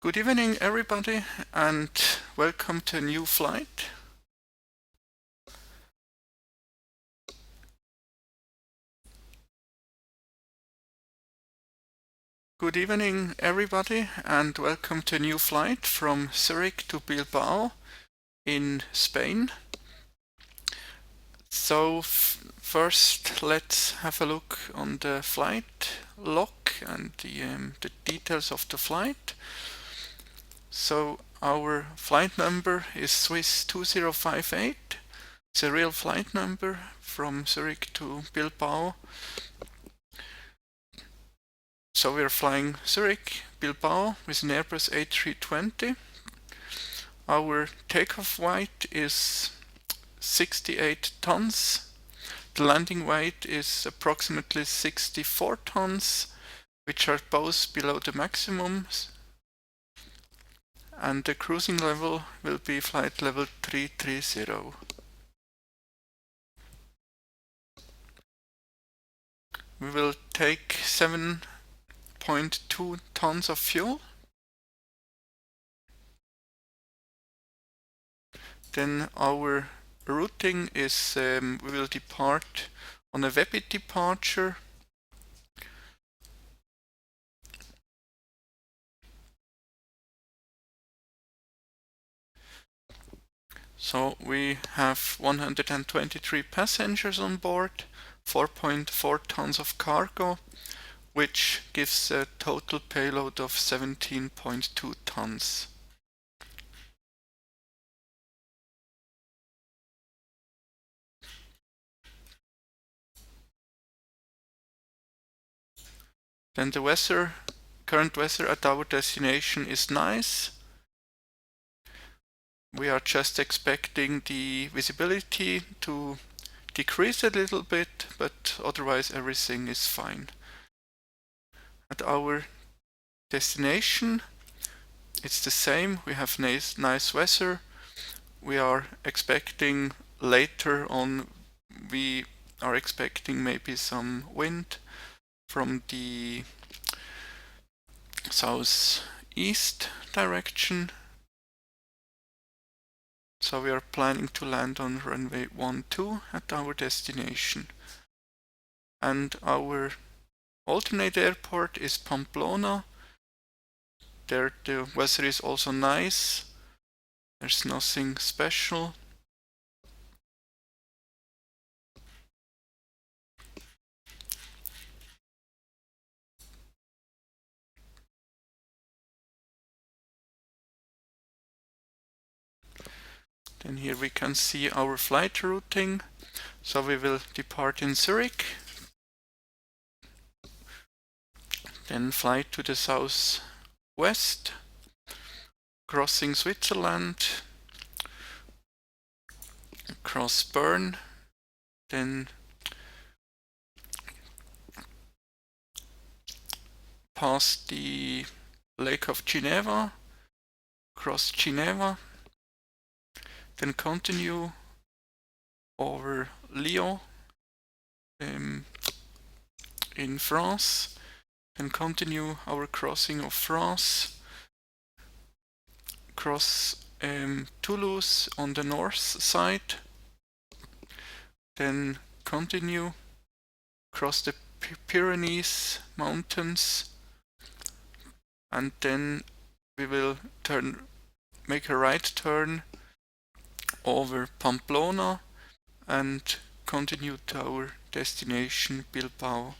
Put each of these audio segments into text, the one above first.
Good evening, everybody, and welcome to a new flight. Good evening, everybody, and welcome to a new flight from Zurich to Bilbao in Spain. So first, let's have a look on the flight log and the details of the flight. So our flight number is Swiss 2058. It's a real flight number from Zurich to Bilbao. So we're flying Zurich, Bilbao with an Airbus A320. Our takeoff weight is 68 tons. The landing weight is approximately 64 tons, which are both below the maximums. And the cruising level will be flight level 330. We will take 7.2 tons of fuel. Then our routing is we will depart on a VEBIT departure. So we have 123 passengers on board, 4.4 tons of cargo, which gives a total payload of 17.2 tons. Then the current weather at our destination is nice. We are just expecting the visibility to decrease a little bit, but otherwise everything is fine. At our destination, it's the same. We have nice weather. We are expecting later on, we are expecting maybe some wind from the southeast direction. So we are planning to land on runway 12 at our destination. And our alternate airport is Pamplona. There the weather is also nice. There's nothing special. Then here we can see our flight routing. So we will depart in Zurich, then fly to the southwest, crossing Switzerland, cross Bern, then pass the Lake of Geneva, cross Geneva, then continue over Lyon in France, then continue our crossing of France, cross Toulouse on the north side, then continue cross the Pyrenees mountains, and then we will make a right turn over Pamplona and continue to our destination Bilbao.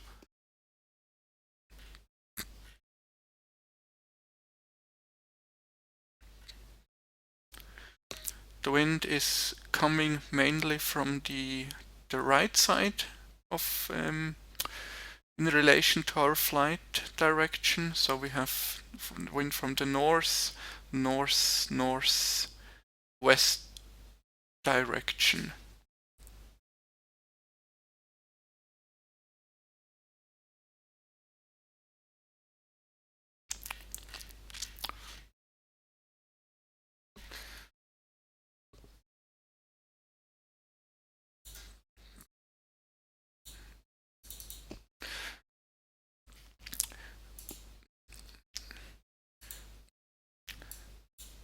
The wind is coming mainly from the right side of in relation to our flight direction. So we have wind from the north west direction.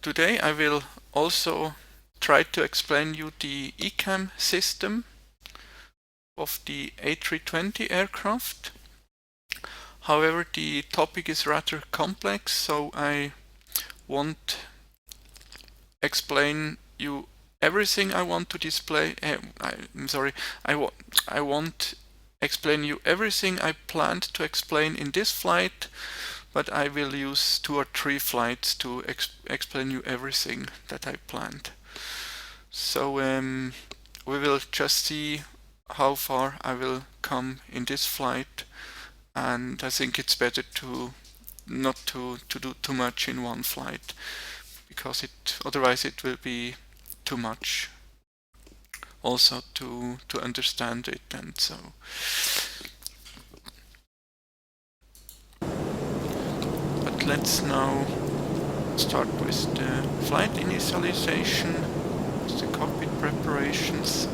today I will also try to explain you the ECAM system of the A320 aircraft. However, the topic is rather complex, so I won't explain you everything I want to display. I'm sorry, I won't explain you everything I planned to explain in this flight, but I will use 2 or 3 flights to explain you everything that I planned. So we will just see how far I will come in this flight, and I think it's better to not to do too much in one flight, because otherwise it will be too much also to understand it. And so but let's now start with the flight initialization, with the cockpit preparations.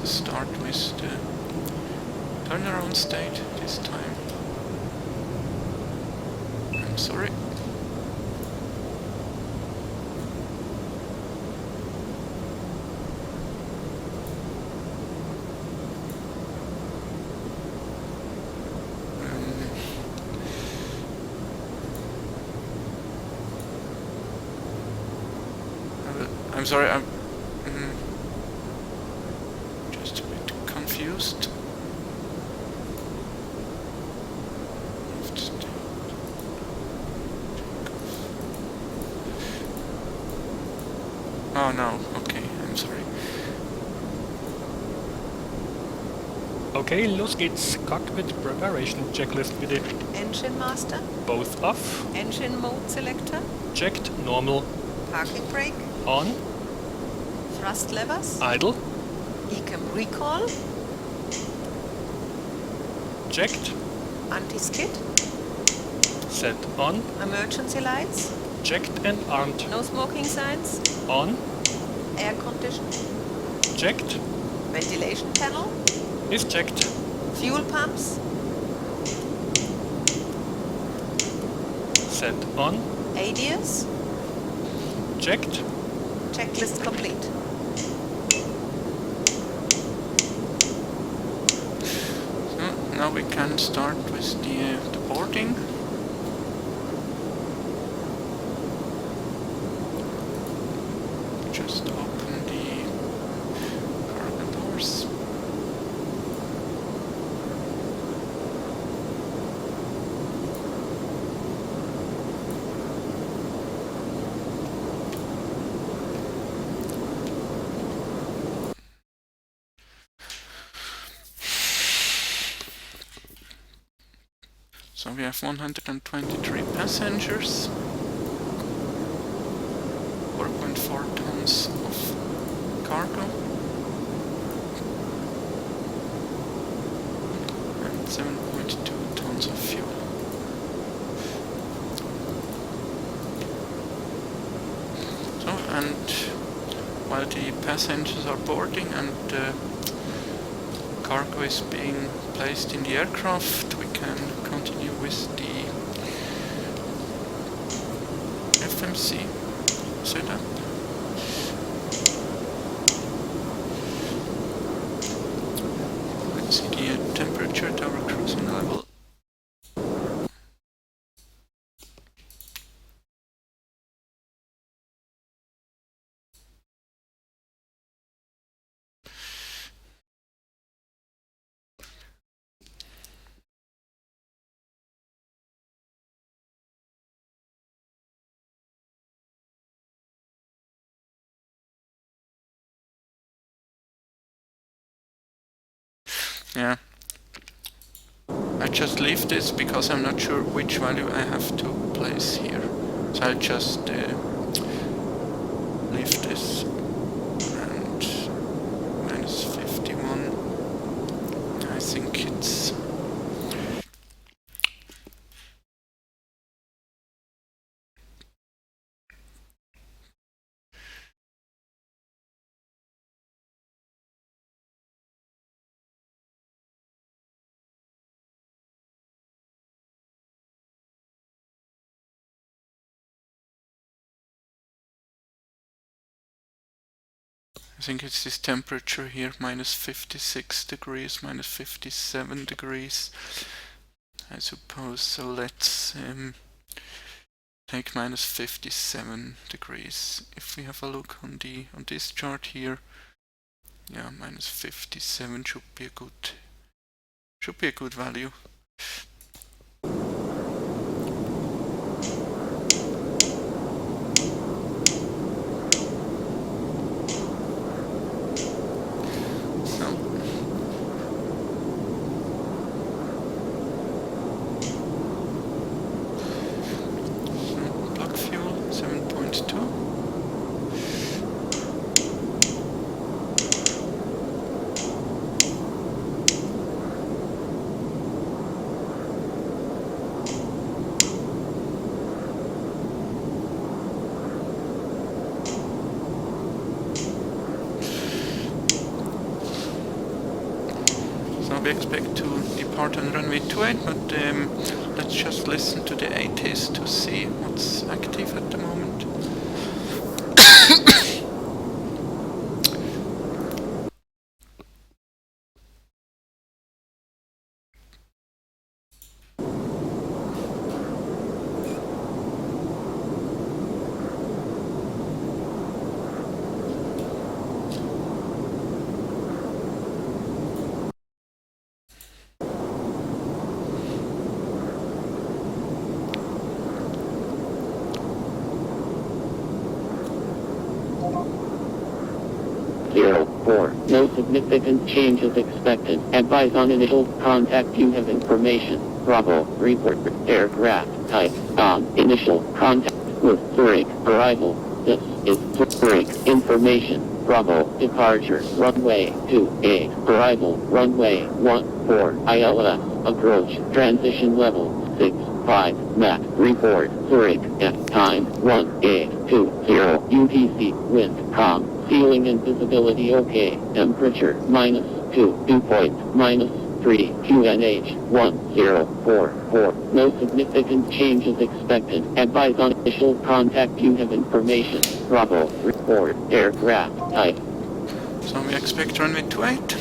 Start with the turnaround state this time. I'm sorry. I'm sorry, I'm just a bit confused. Oh no, okay, I'm sorry. Okay, los geht's. Cockpit Preparation Checklist bitte. Engine Master. Both off. Engine Mode Selector. Checked. Normal. Parking Brake. On. Thrust Levers. Idle. ECAM Recall. Checked. Anti-skid. Set on. Emergency lights. Checked and armed. No smoking signs. On. Air condition. Checked. Ventilation panel. Is checked. Fuel pumps. Set on. ADIS. Checked. Checklist complete. So now we can start with the boarding. Just open the cargo doors. So we have 123 passengers, 4.4 tons of cargo, and 7.2 tons of fuel. So, and while the passengers are boarding and the cargo is being placed in the aircraft, we can continue with the FMC setup. Let's see the temperature at our cruising level. Yeah. I just leave this because I'm not sure which value I have to place here. So I'll just leave this and minus 51. I think it's I think it's this temperature here, minus 56 degrees, minus 57 degrees, I suppose. So let's take minus 57 degrees. If we have a look on this chart here, yeah, minus 57 should be a good value. Plug fuel 7.2. So we expect to depart on runway 28, but let's just listen to the ATs to see what's active at the moment. No significant changes expected. Advise on initial contact. You have information. Bravo. Report aircraft type. Initial contact with Zurich. Arrival. This is Zurich. Information. Bravo. Departure. Runway 28. Arrival. Runway 14. ILS. Approach. Transition level 65. Mach. Report. Zurich. At time 1820. UTC. Wind. Calm. Ceiling and visibility okay. Temperature -2. Dew point -3. QNH 1044. No significant changes expected. Advise on initial contact. You have information. Bravo. Report. Aircraft type. So we expect runway 28.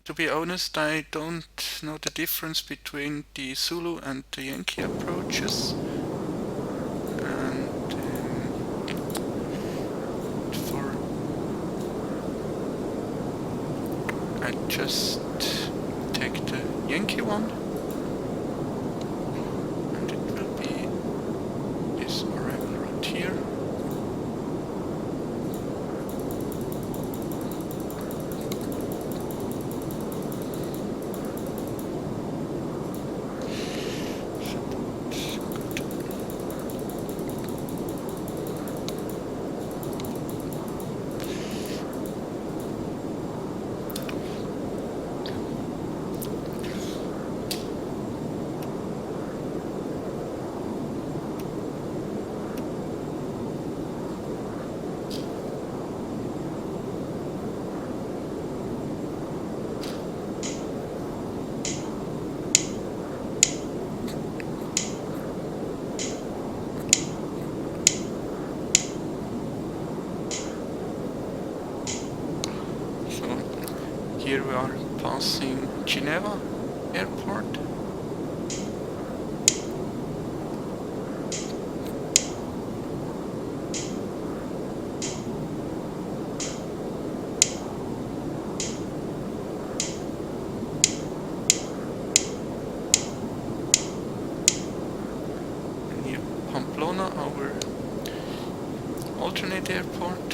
To be honest, I don't know the difference between the Zulu and the Yankee approaches. And I just take the Yankee one, and it will be this arrival route here. Here we are passing Geneva Airport. And here Pamplona, our alternate airport.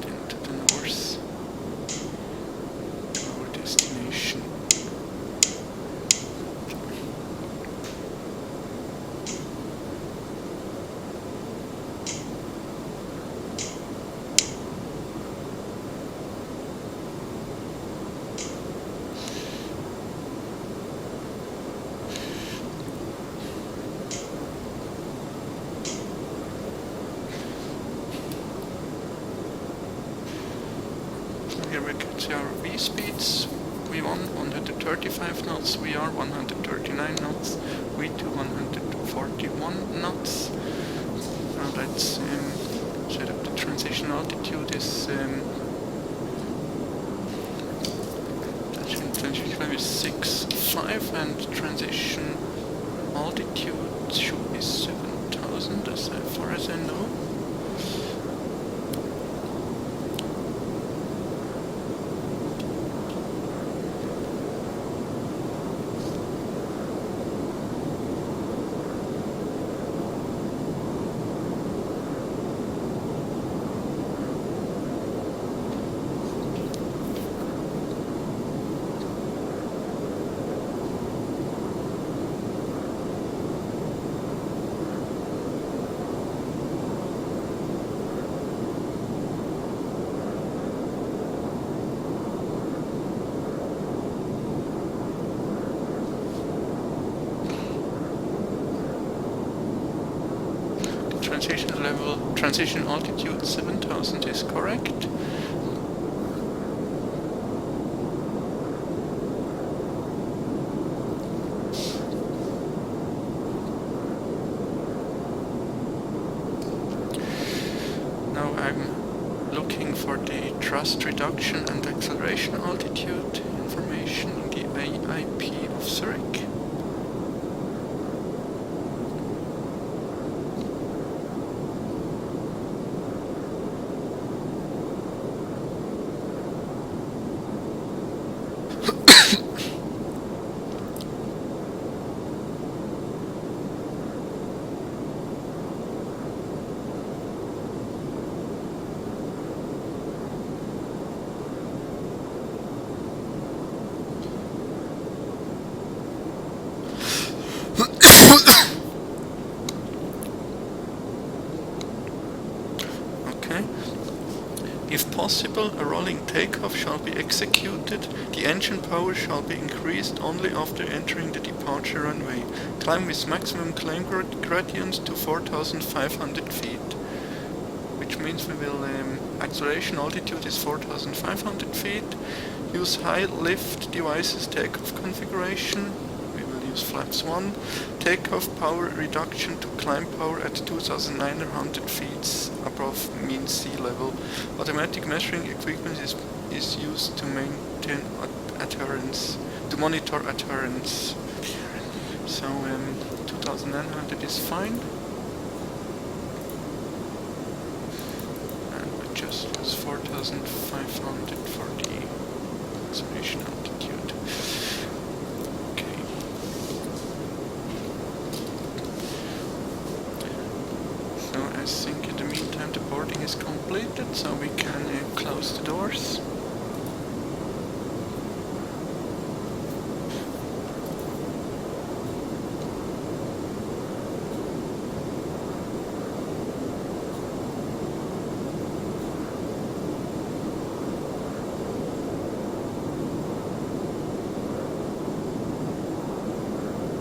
Then to the north. Destination. Here we can see our V speeds. V1 135 knots, VR 139 knots, V2 141 knots. Now let's set up the transition altitude is transition is 6.5 and transition altitude should be 7,000 as far as I know. Transition altitude 7,000 is correct. Now I'm looking for the thrust reduction and acceleration altitude information in the AIP of Zurich. If possible, a rolling takeoff shall be executed. The engine power shall be increased only after entering the departure runway. Climb with maximum climb gradient to 4,500 feet. Which means we will, acceleration altitude is 4,500 feet. Use high lift devices takeoff configuration. We will use flaps 1. Takeoff power reduction to climb power at 2,900 feet above mean sea level. Automatic measuring equipment is used to maintain adherence, to monitor adherence. So 2900 is fine. And we just use 4500 for the observation altitude. Okay. So I think in the meantime the boarding is completed, so we can close the doors.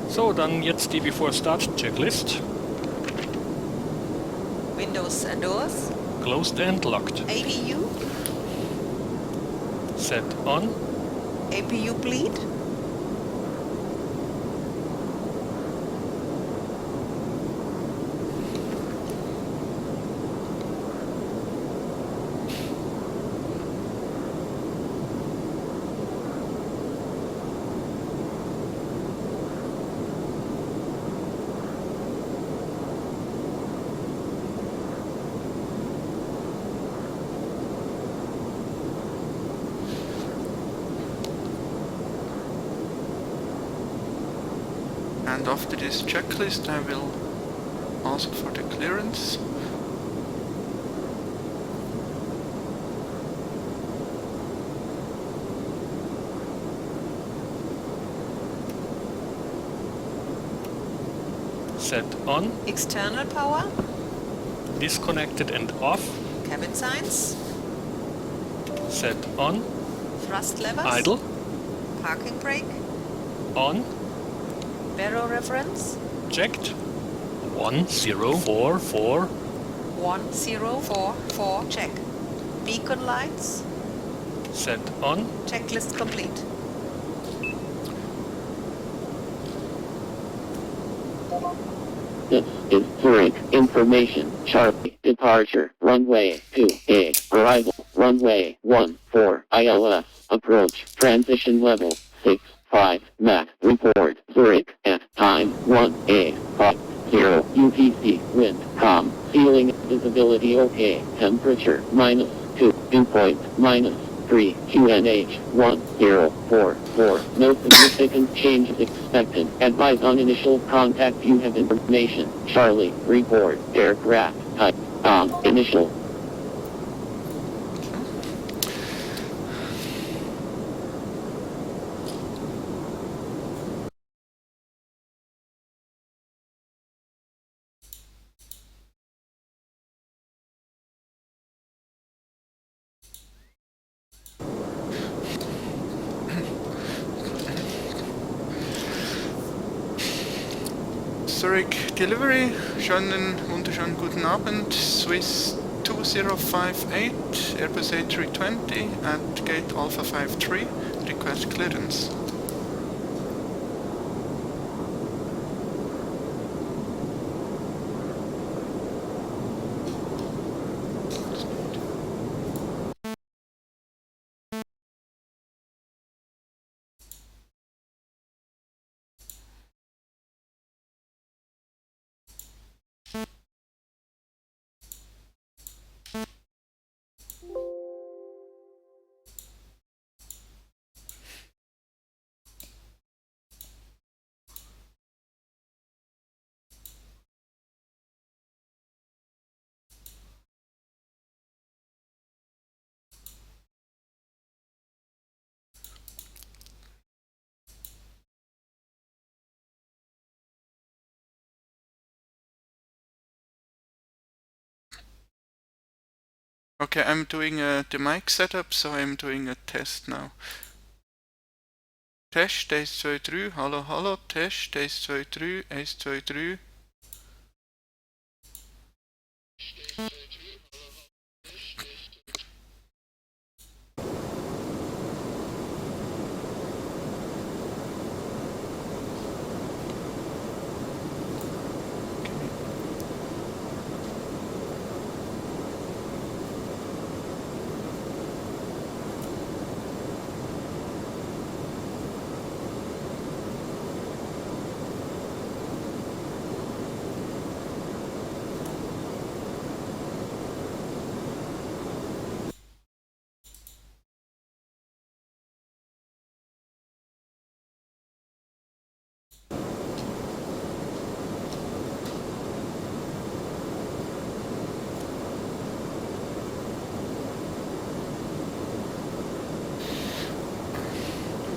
So, dann jetzt die Before Start Checklist. Windows and doors. Closed and locked. APU. Set on. APU bleed. And after this checklist I will ask for the clearance. Set on. External power. Disconnected and off. Cabin signs. Set on. Thrust levers. Idle. Parking brake. On. Barrow reference. Checked. 1044. 1044. Check. Beacon lights. Set on. Checklist complete. This is Zurich. Information. Charlie. Departure. Runway 2A. Arrival. Runway 14. ILS. Approach. Transition level 6-5. Mach. Report. Zurich. At time 1A. 50. UTC. Wind. Calm. Ceiling. Visibility OK. Temperature -2. Dew point -3. QNH 1044. No significant changes expected. Advise on initial contact. You have information. Charlie. Report. Aircraft type. Initial. Zurich Delivery, wunderschönen guten Abend, Swiss 2058, Airbus A320 at gate Alpha 53, request clearance. Okay, I'm doing the mic setup, so I'm doing a test now. Test 1, 2, 3, hallo, hallo, test 1, 2, 3, 1, 2, 3.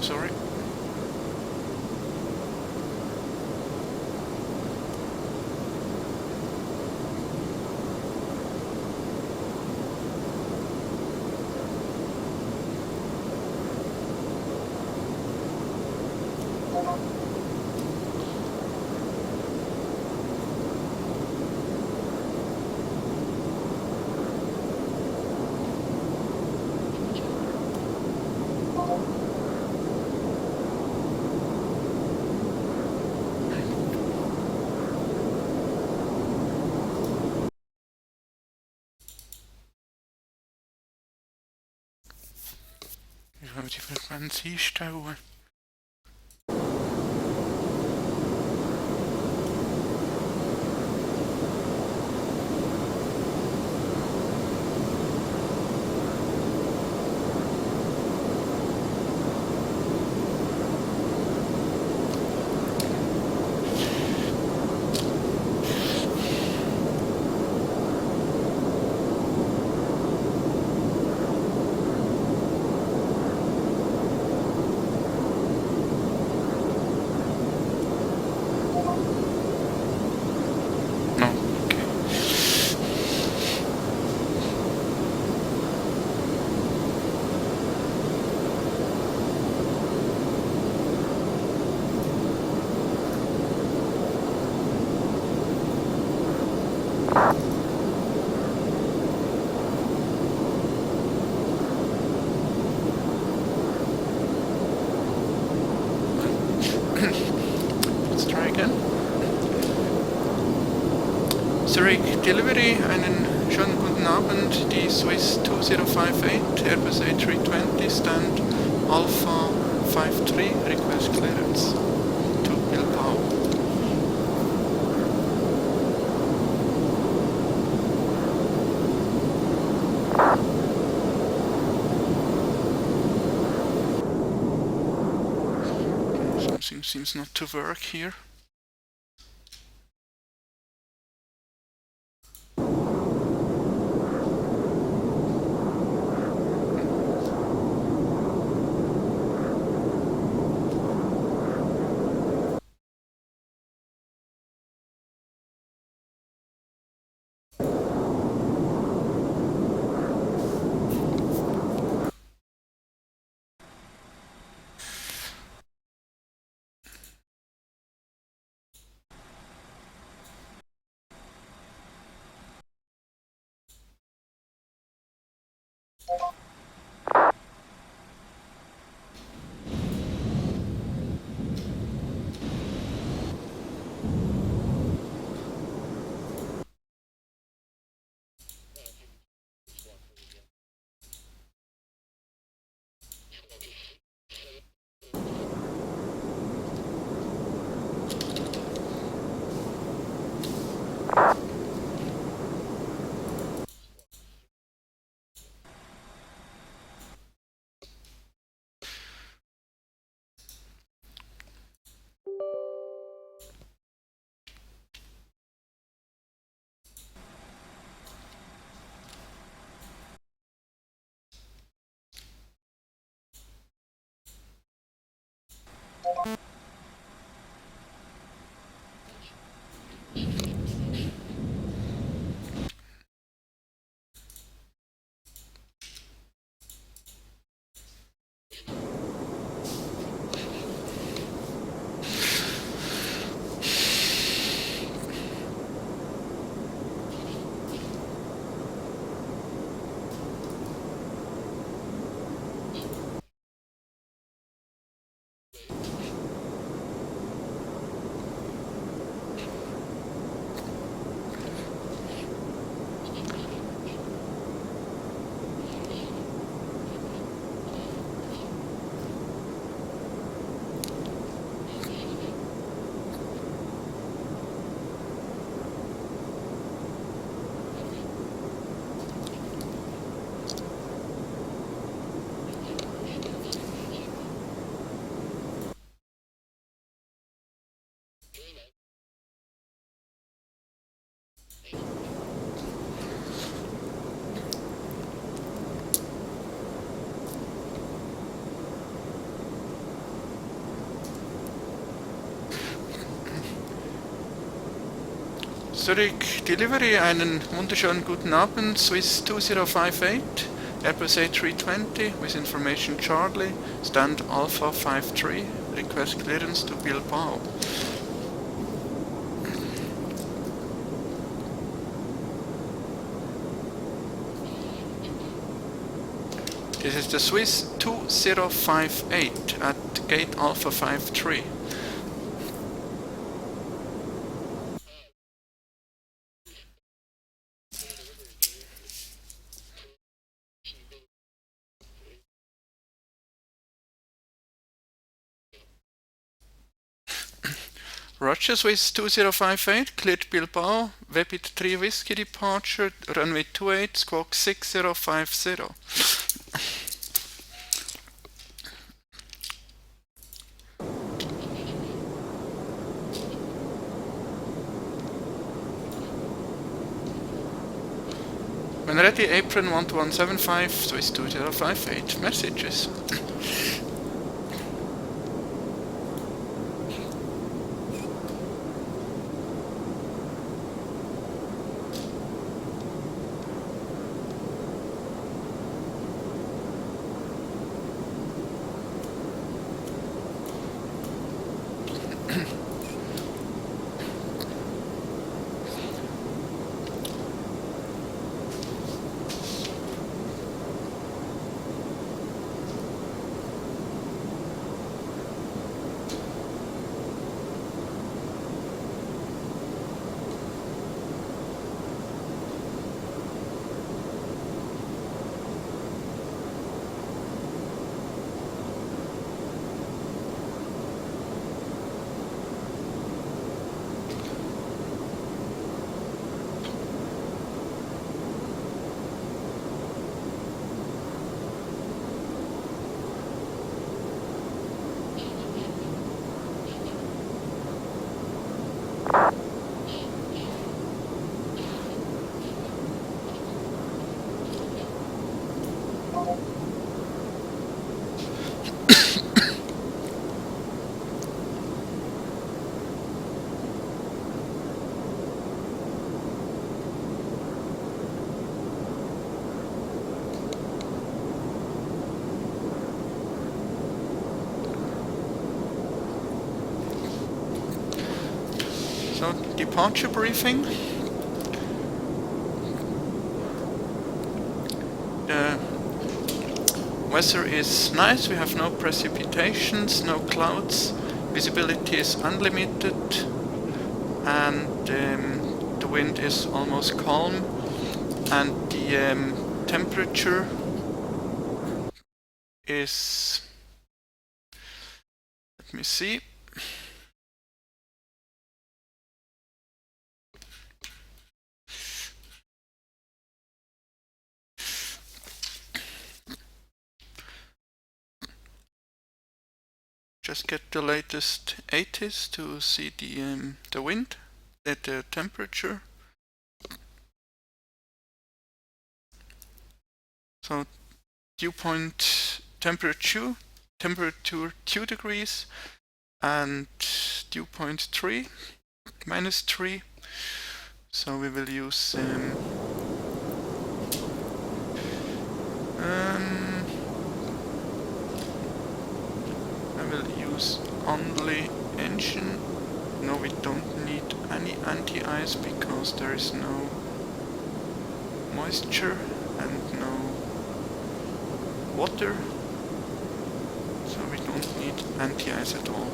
sorry. Ich will die Frequenz einstellen. No, okay. Let's try again. Zurich Delivery, einen schönen guten Abend. Die Swiss 2058, Airbus A320, Stand Alpha 53, request clearance to Bilbao. Something seems not to work here. Zurich Delivery, einen wunderschönen guten Abend, Swiss 2058, Airbus A320 with information Charlie, stand Alpha 53, request clearance to Bilbao. This is the Swiss 2058 at gate Alpha 53. Roger, Swiss 2058, cleared Bilbao, VEBIT 3 Whiskey departure, runway 28, squawk 6050. When ready, apron 1175, Swiss 2058, messages. So, departure briefing. The weather is nice, we have no precipitations, no clouds, visibility is unlimited, and the wind is almost calm, and the temperature is, let me see, just get the latest 80s to see the wind, the temperature. So dew point temperature 2 degrees, and dew point 3, -3. So we will use I will use only engine. No, we don't need any anti-ice because there is no moisture and no water, so we don't need anti-ice at all.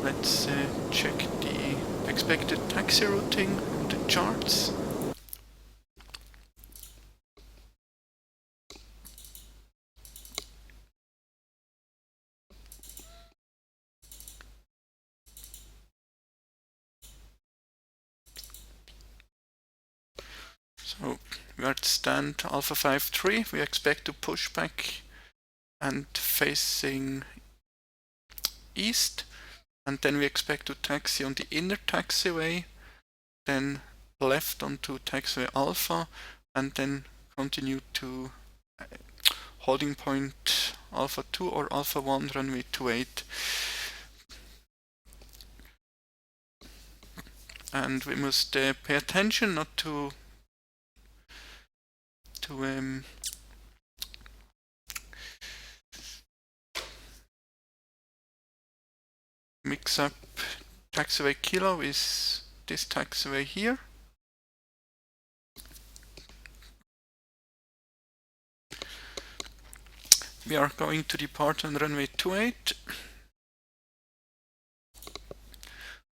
Let's check the expected taxi routing on the charts. So we are at stand Alpha 53, we expect to push back and facing east, and then we expect to taxi on the inner taxiway, then left onto taxiway Alpha, and then continue to holding point Alpha 2 or Alpha 1 runway 28. and we must pay attention not to mix up taxiway kilo with this taxiway here. We are going to depart on runway 28.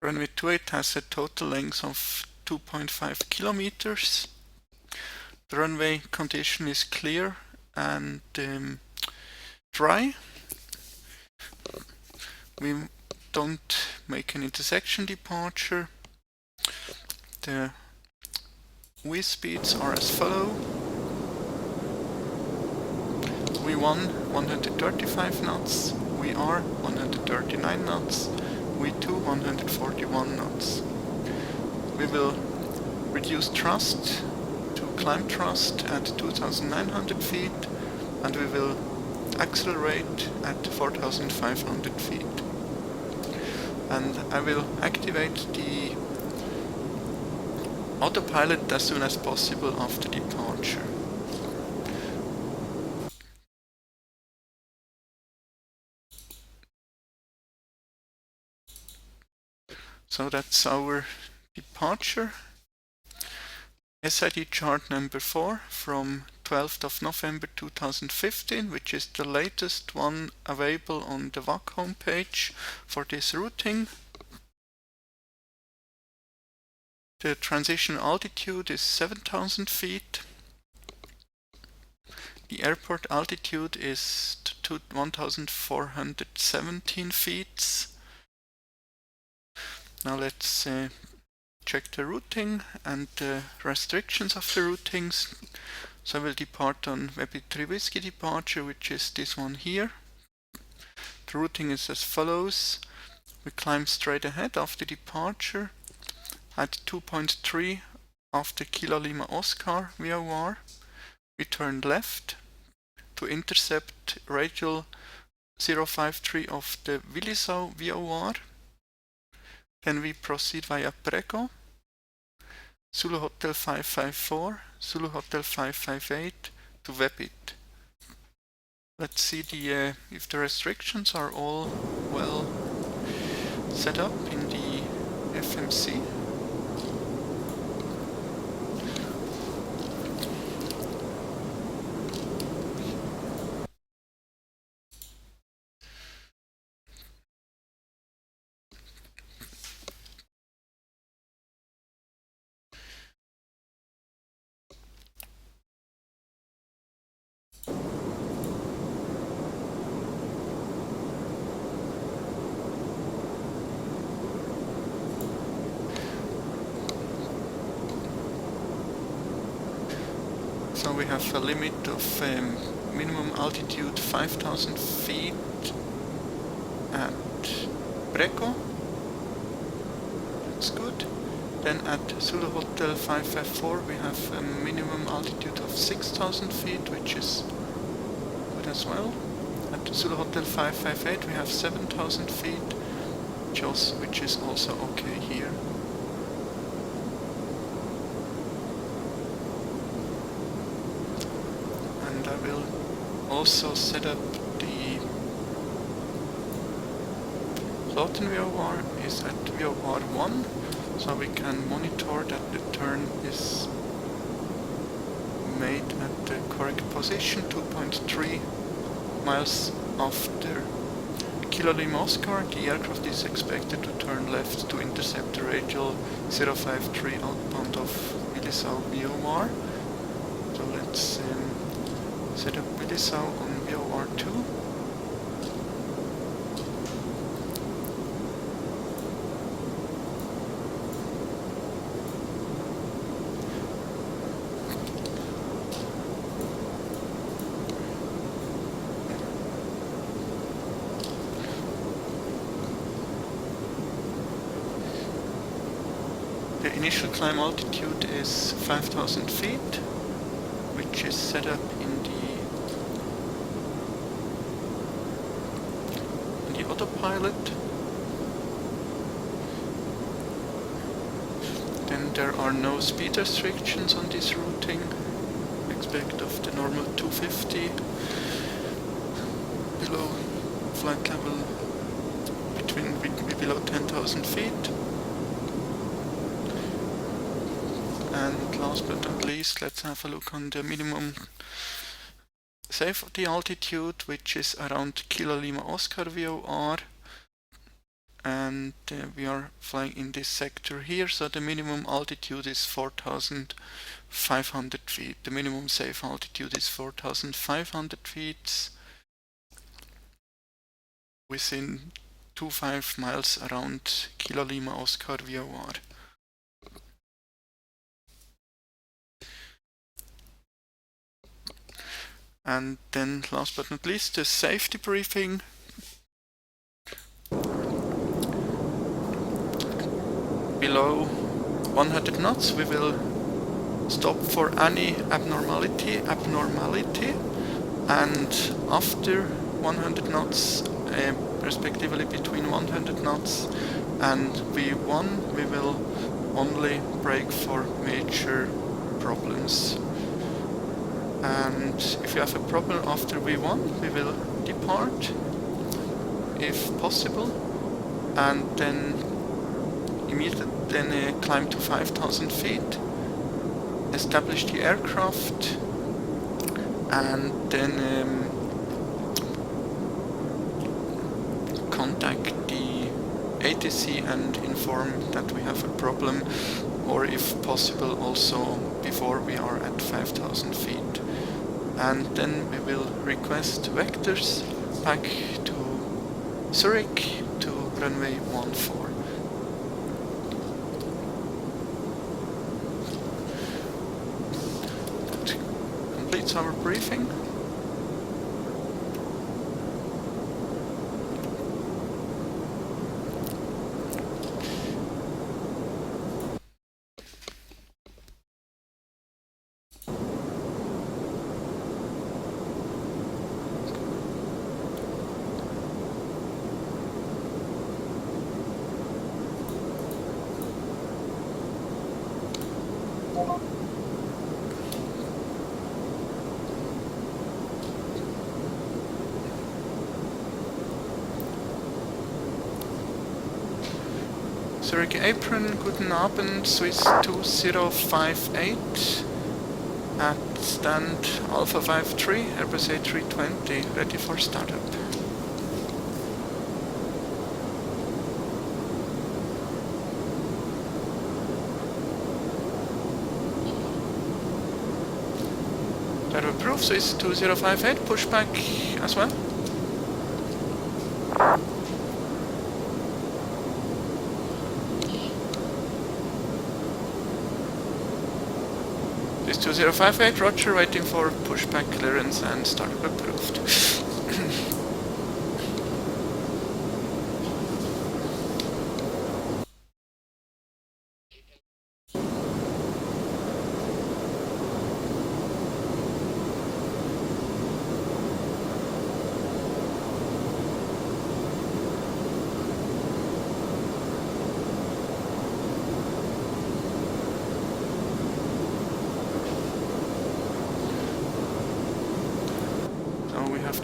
Runway 28 has a total length of 2.5 kilometers. The runway condition is clear and dry. We don't make an intersection departure. The V speeds are as follow. V1 135 knots, VR 139 knots, V2 141 knots. We will reduce thrust to climb thrust at 2,900 feet, and we will accelerate at 4,500 feet. And I will activate the autopilot as soon as possible after departure. So that's our departure. SID chart number 4 from 12th of November 2015, which is the latest one available on the VAC homepage for this routing. The transition altitude is 7,000 feet. The airport altitude is 1,417 feet. Now let's check the routing and the restrictions of the routings. So I will depart on VEBIT 3 Whiskey departure, which is this one here. The routing is as follows. We climb straight ahead after departure. At 2.3 after Kilo Lima Oscar VOR, we turn left to intercept radial 053 of the Willisau VOR. Then we proceed via Prego, Zulu Hotel 554, Zulu Hotel 558 to VEBIT. Let's see if the restrictions are all well set up in the FMC. So we have a limit of minimum altitude 5,000 feet at Prego. That's good. Then at Zulu Hotel 554 we have a minimum altitude of 6,000 feet, which is good as well. At Zulu Hotel 558 we have 7,000 feet, which is also okay here. And I will also set up the Kloten VOR is at VOR 1, so we can monitor that the turn is made at the correct position, 2.3 miles after Kilo Lima Oscar. The aircraft is expected to turn left to intercept the radial 053 outbound of Willisau VOR. So let's set up Willisau on VOR 2. The initial climb altitude is 5,000 feet, which is set up in the autopilot. Then there are no speed restrictions on this routing. Expect of the normal 250 below flight level below 10,000 feet. And last but not least, let's have a look on the minimum safety altitude, which is around Kilo Lima Oscar VOR. And we are flying in this sector here, so the minimum altitude is 4,500 feet. The minimum safe altitude is 4,500 feet within 25 miles around Kilo Lima Oscar VOR. And then last but not least, the safety briefing. Below 100 knots we will stop for any abnormality, and after 100 knots, respectively between 100 knots and V1, we will only brake for major problems. And if you have a problem after V1, we will depart if possible, and then immediately climb to 5,000 feet, establish the aircraft, and then contact the ATC and inform that we have a problem, or if possible also before we are at 5,000 feet. And then we will request vectors back to Zurich to runway 14. That completes our briefing. Zurich Apron, guten Abend, Swiss 2058 at stand Alpha 53, Airbus A320, ready for startup. That approves, Swiss 2058, pushback as well. This 2058, roger, waiting for pushback clearance and startup approved.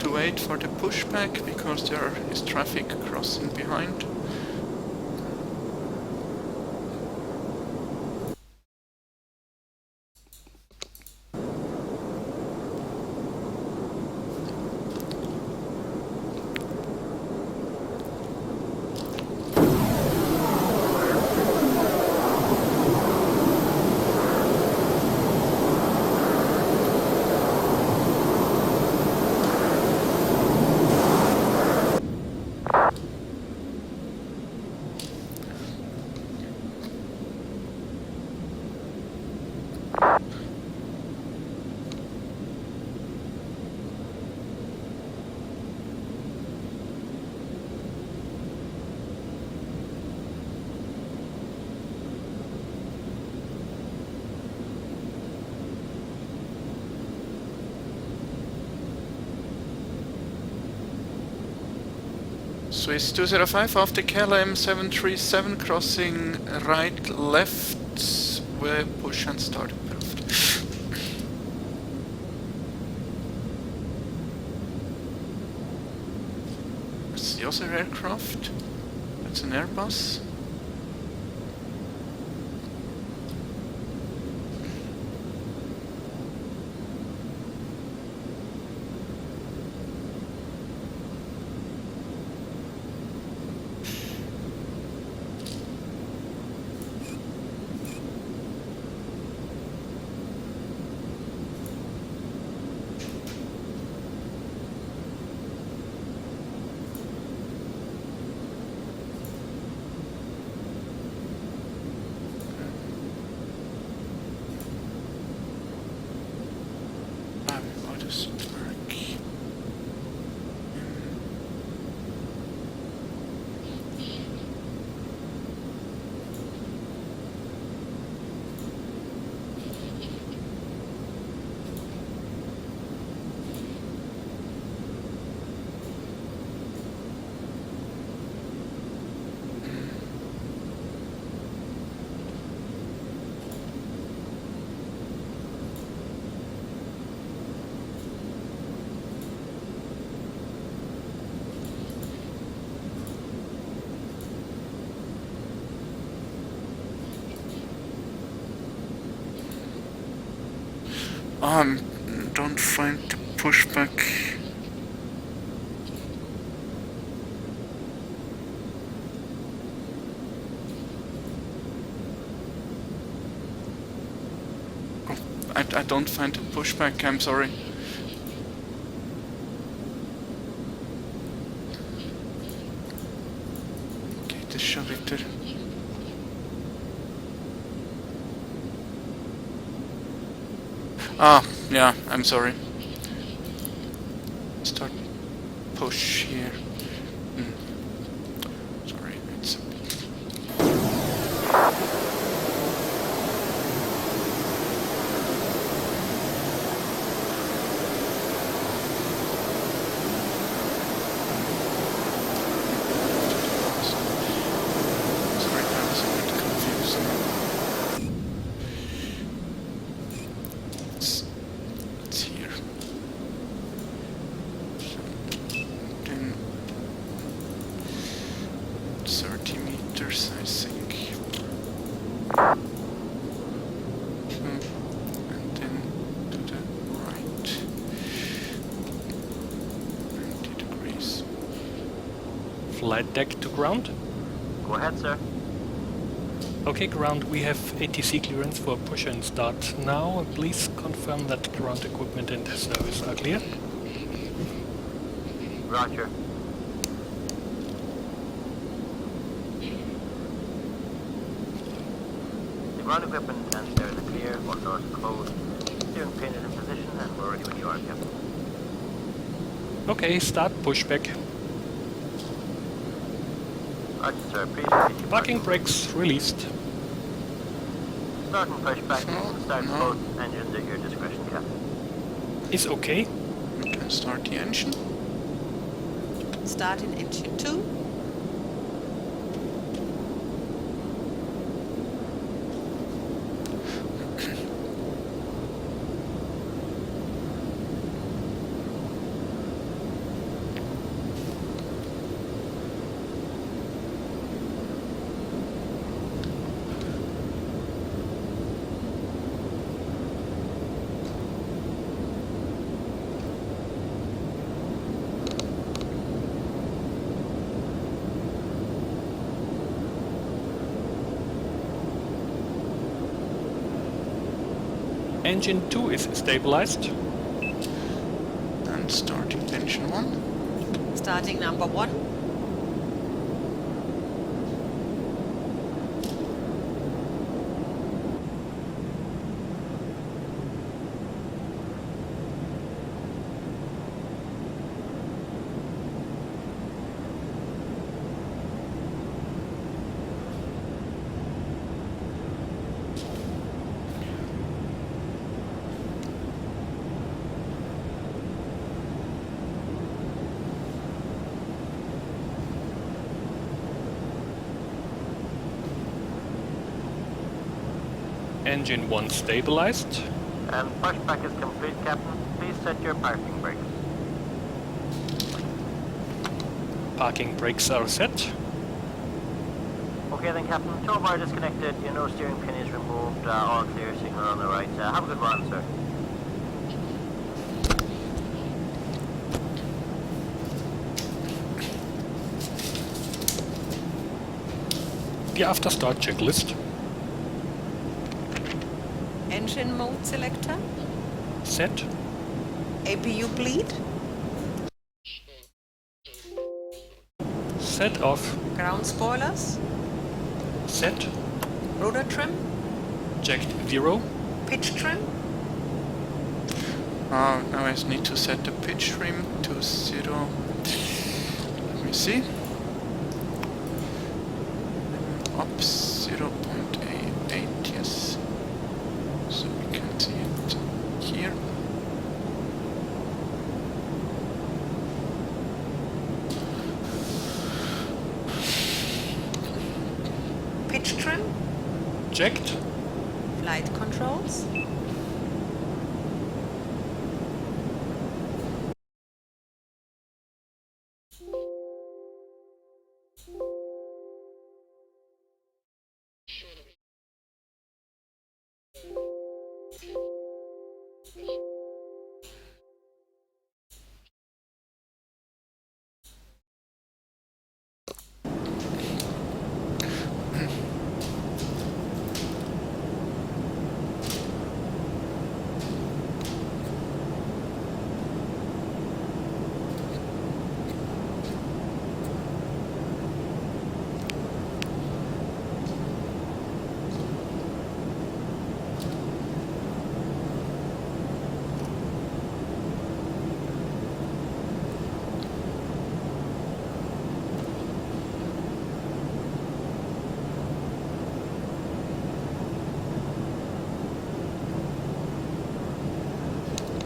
To wait for the pushback because there is traffic crossing behind. Swiss 205 after KLM 737 crossing right left where push and start approved. That's the other aircraft. That's an Airbus. How does it work? Don't find the pushback. Oh, I don't find the pushback, I'm sorry. Okay, this shall later. Ah, yeah, I'm sorry. Start push here. Sorry, it's sorry, that was a bit confusing. It's here. Then 30 meters, I think. And then to the right. 90 degrees. Flight deck to ground. Go ahead, sir. Okay, ground, we have ATC clearance for push and start now. Please confirm that ground equipment and service are clear. Roger. The ground equipment and stairs are clear, all doors are closed. Steering pin is in position and we're ready when you are, Captain. Okay, start pushback. Roger, sir. Please repeat your Parking brakes released. Start and push back. No, Start no. both engines at your discretion, Captain. Is okay. We can start the engine. Start in engine 2. Engine 2 is stabilized. And starting engine 1. Starting number 1. Engine 1 stabilized. And pushback is complete, Captain. Please set your parking brakes. Parking brakes are set. Okay then, Captain. Tow bar disconnected. Your nose steering pin is removed. All clear signal on the right. Have a good run, sir. The after start checklist. Engine mode selector. Set. APU bleed. Set off. Ground spoilers. Set. Rotor trim. Jacked 0. Pitch trim. Now I need to set the pitch trim to 0. Let me see. Up 0.88, yes. So we can see it here. Pitch trim. Jacked. Flight controls.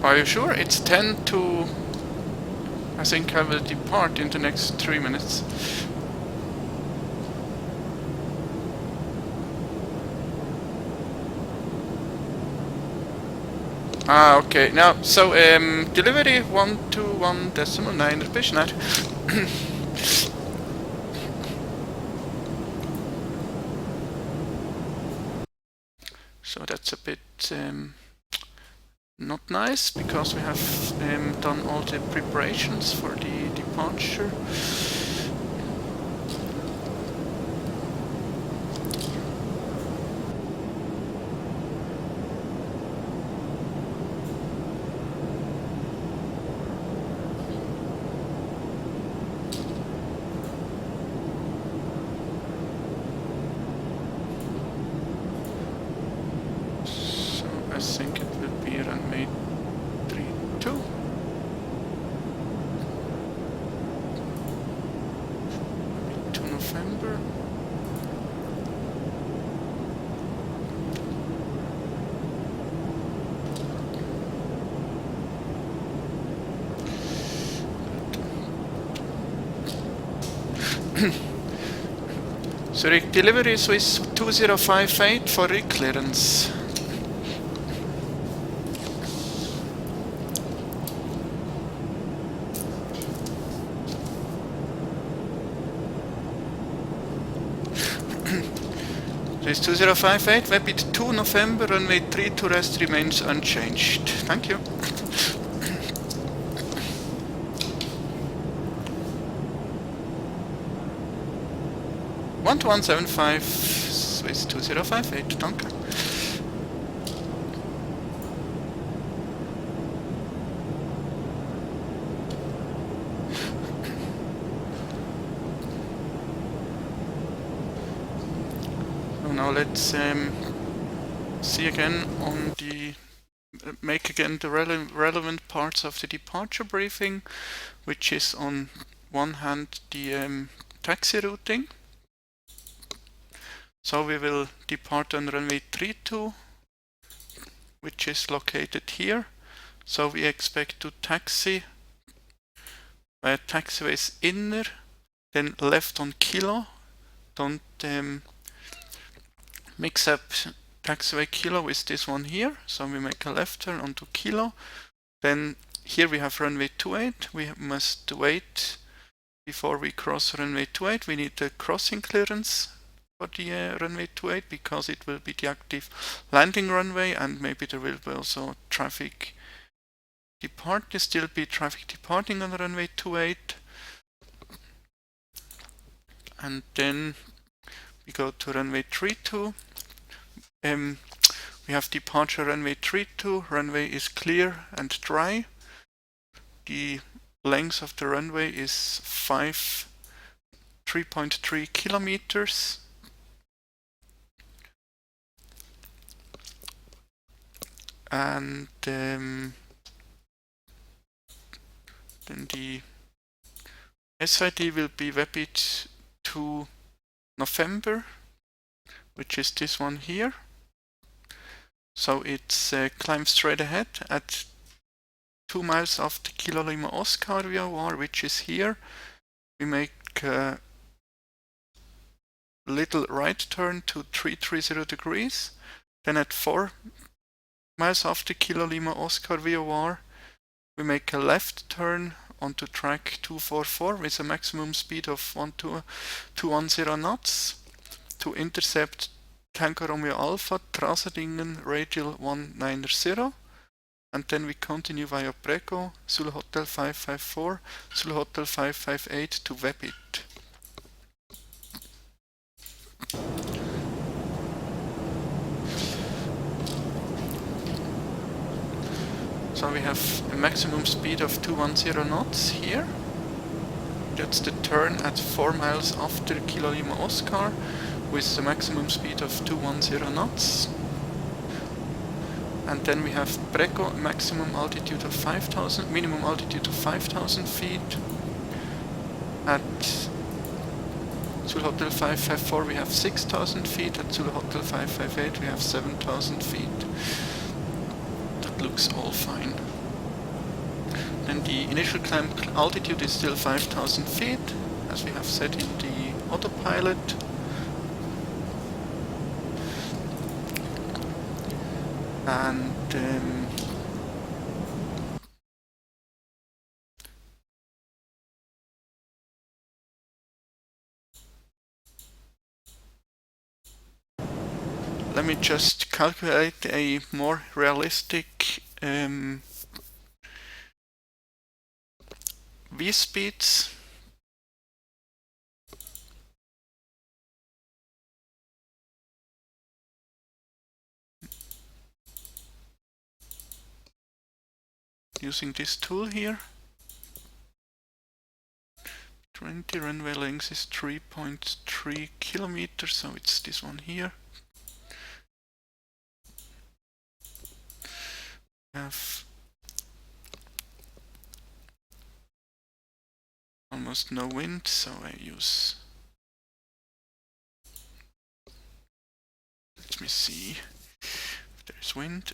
Are you sure? It's 10 to... I think I will depart in the next 3 minutes. Ah, okay. Now, so, delivery 121.9 beschneit. So that's a bit, not nice, because we have done all the preparations for the departure. So I think it will be runway 32. Maybe 2 November. Zurich delivery Swiss 2058 for reclearance. Swiss 2058, VEBIT 2 November, runway 32 rest remains unchanged. Thank you. One to 175 Swiss 2058, danke. So now let's see again on the make again the relevant parts of the departure briefing, which is on one hand the taxi routing. So we will depart on runway 32, which is located here. So we expect to taxi via taxiways inner, then left on Kilo. Don't mix up taxiway Kilo is this one here, so we make a left turn onto Kilo. Then here we have runway 28. We must wait before we cross runway 28. We need the crossing clearance for the runway 28 because it will be the active landing runway, and maybe there will be also traffic still be traffic departing on runway 28. And then we go to runway 32. We have departure runway 32. Runway is clear and dry. The length of the runway is 3.3 kilometers. And then the SID will be VEBIT to November, which is this one here. So it's climb straight ahead at 2 miles after Kilo Lima Oscar VOR, which is here. We make a little right turn to 330 degrees. Then at 4 miles after Kilo Lima Oscar VOR, we make a left turn onto track 244 with a maximum speed of 210 knots to intercept Tango Romeo Alpha Trasadingen radial 190, and then we continue via Prego, Zulu Hotel 554, Zulu Hotel 558 to VEBIT. So we have a maximum speed of 210 knots here. That's the turn at 4 miles after Kilo Lima Oscar with the maximum speed of 210 knots. And then we have Prego, maximum altitude of 5,000, minimum altitude of 5,000 feet. At Zulu Hotel 554 we have 6,000 feet, at Zulu Hotel 558 we have 7,000 feet. Looks all fine. Then the initial climb altitude is still 5,000 feet, as we have set in the autopilot. And let me just calculate a more realistic V-speeds. Using this tool here. 20 runway length is 3.3 kilometers, so it's this one here. Have almost no wind, so I use, let me see if there's wind.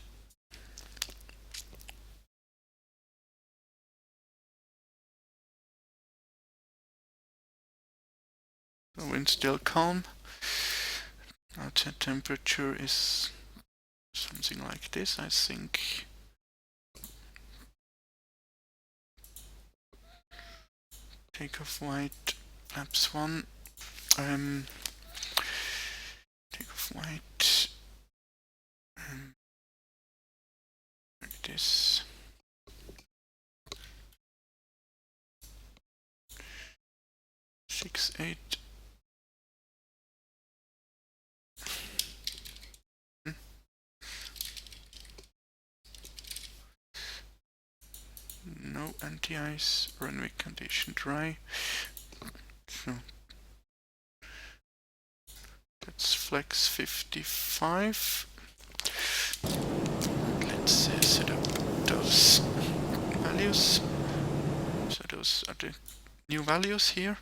The wind's still calm. Outside temperature is something like this, I think. Takeoff white, flaps 1. Takeoff white. Where it is. Six, 8. No anti-ice, runway condition dry. So that's flex 55. Let's set up those values. So those are the new values here.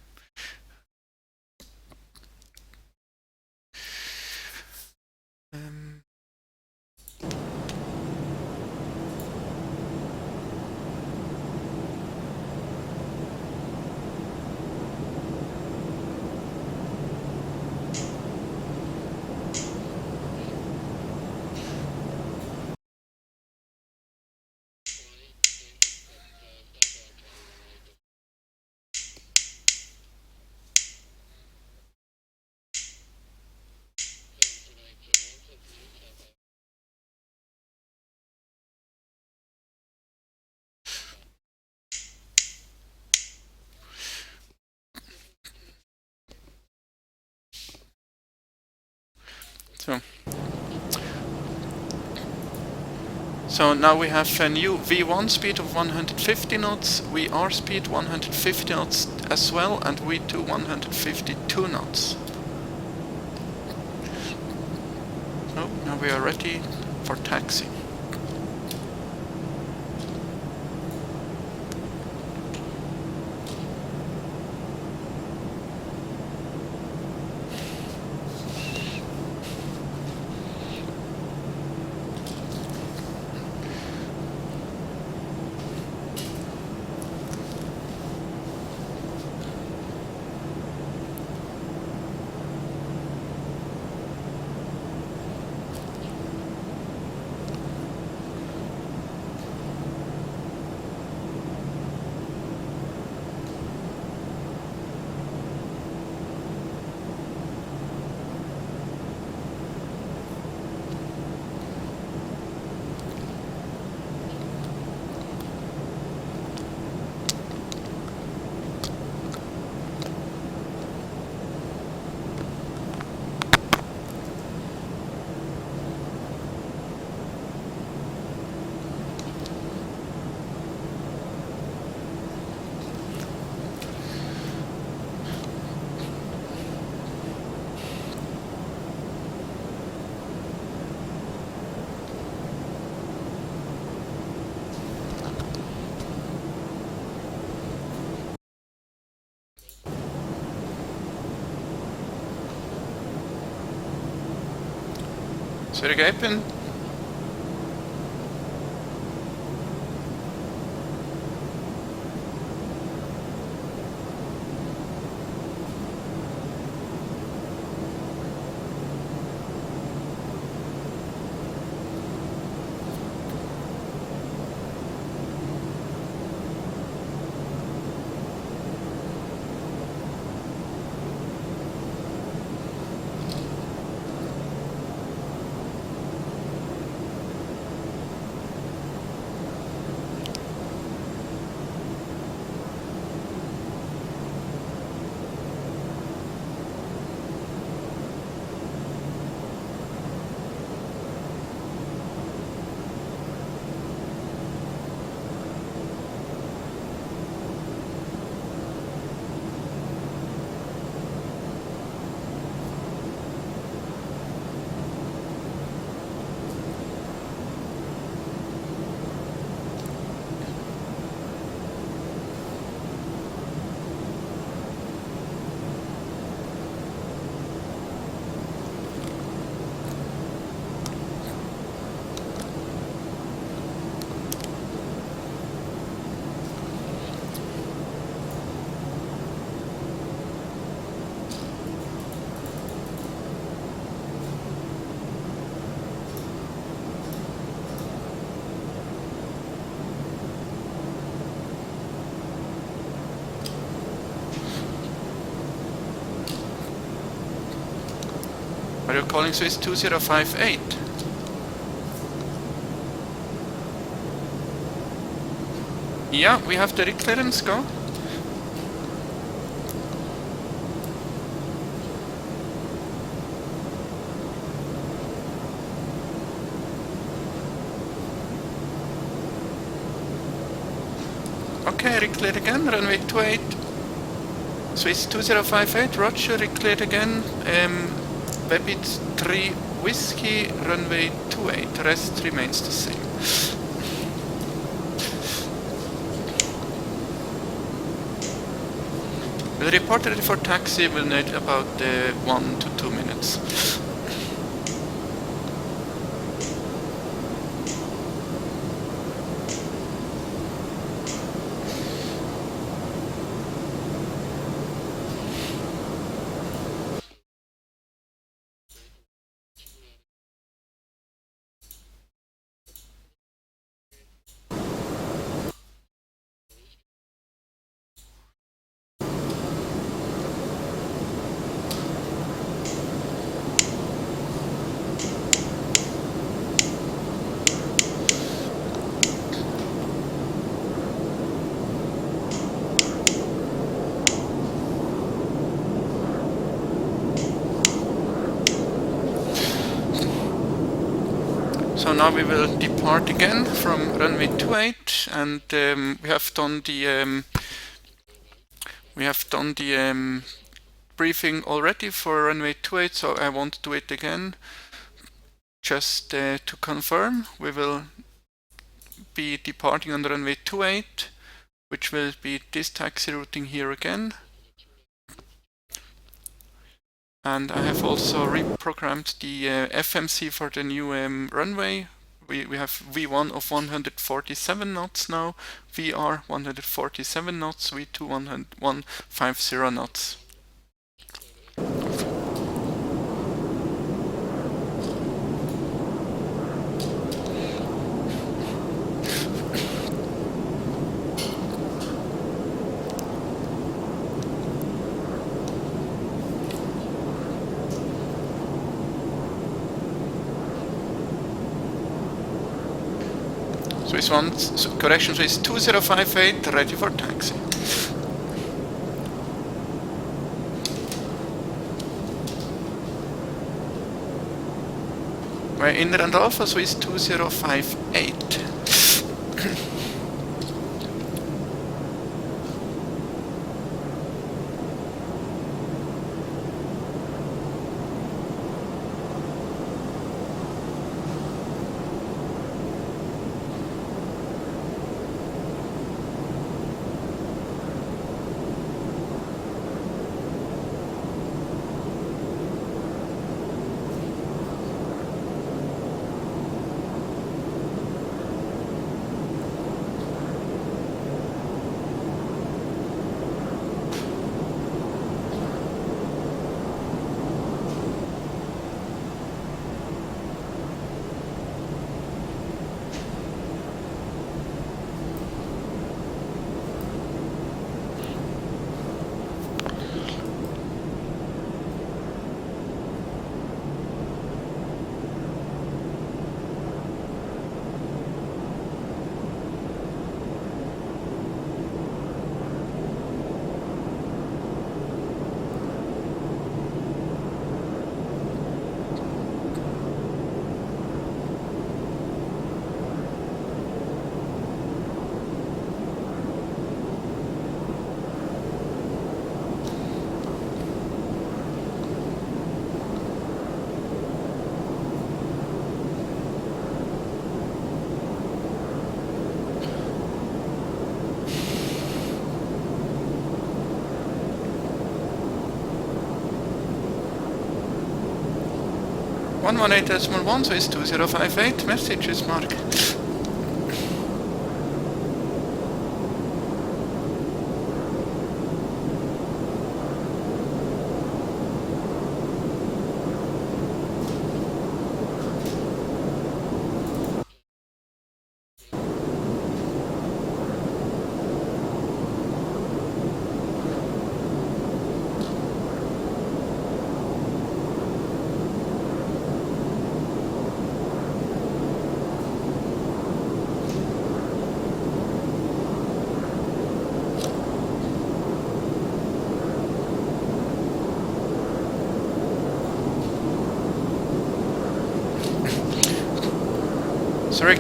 So now we have a new V1 speed of 150 knots, VR speed 150 knots as well, and V2 152 knots. So now we are ready for taxi. Zurich open. Are you calling Swiss 2058? Yeah, we have the reclearance, go. Okay, recleared again, runway 28. Swiss 2058, roger, recleared again. VEBIT 3 Whiskey, runway 28, rest remains the same. We'll report ready for taxi, will need about 1 to 2 minutes. now we will depart again from runway 28, and we have done the briefing already for runway 28, so I won't do it again. Just to confirm, we will be departing on the runway 28, which will be this taxi routing here again. And I have also reprogrammed the FMC for the new runway. We have V1 of 147 knots now, VR 147 knots, V2 150 knots. Swiss 1, correction, Swiss 2058, ready for taxi. We're Inner and Alpha, Swiss 2058. One 118.1, Swiss 2058, merci, tschüss Mark. Zurich.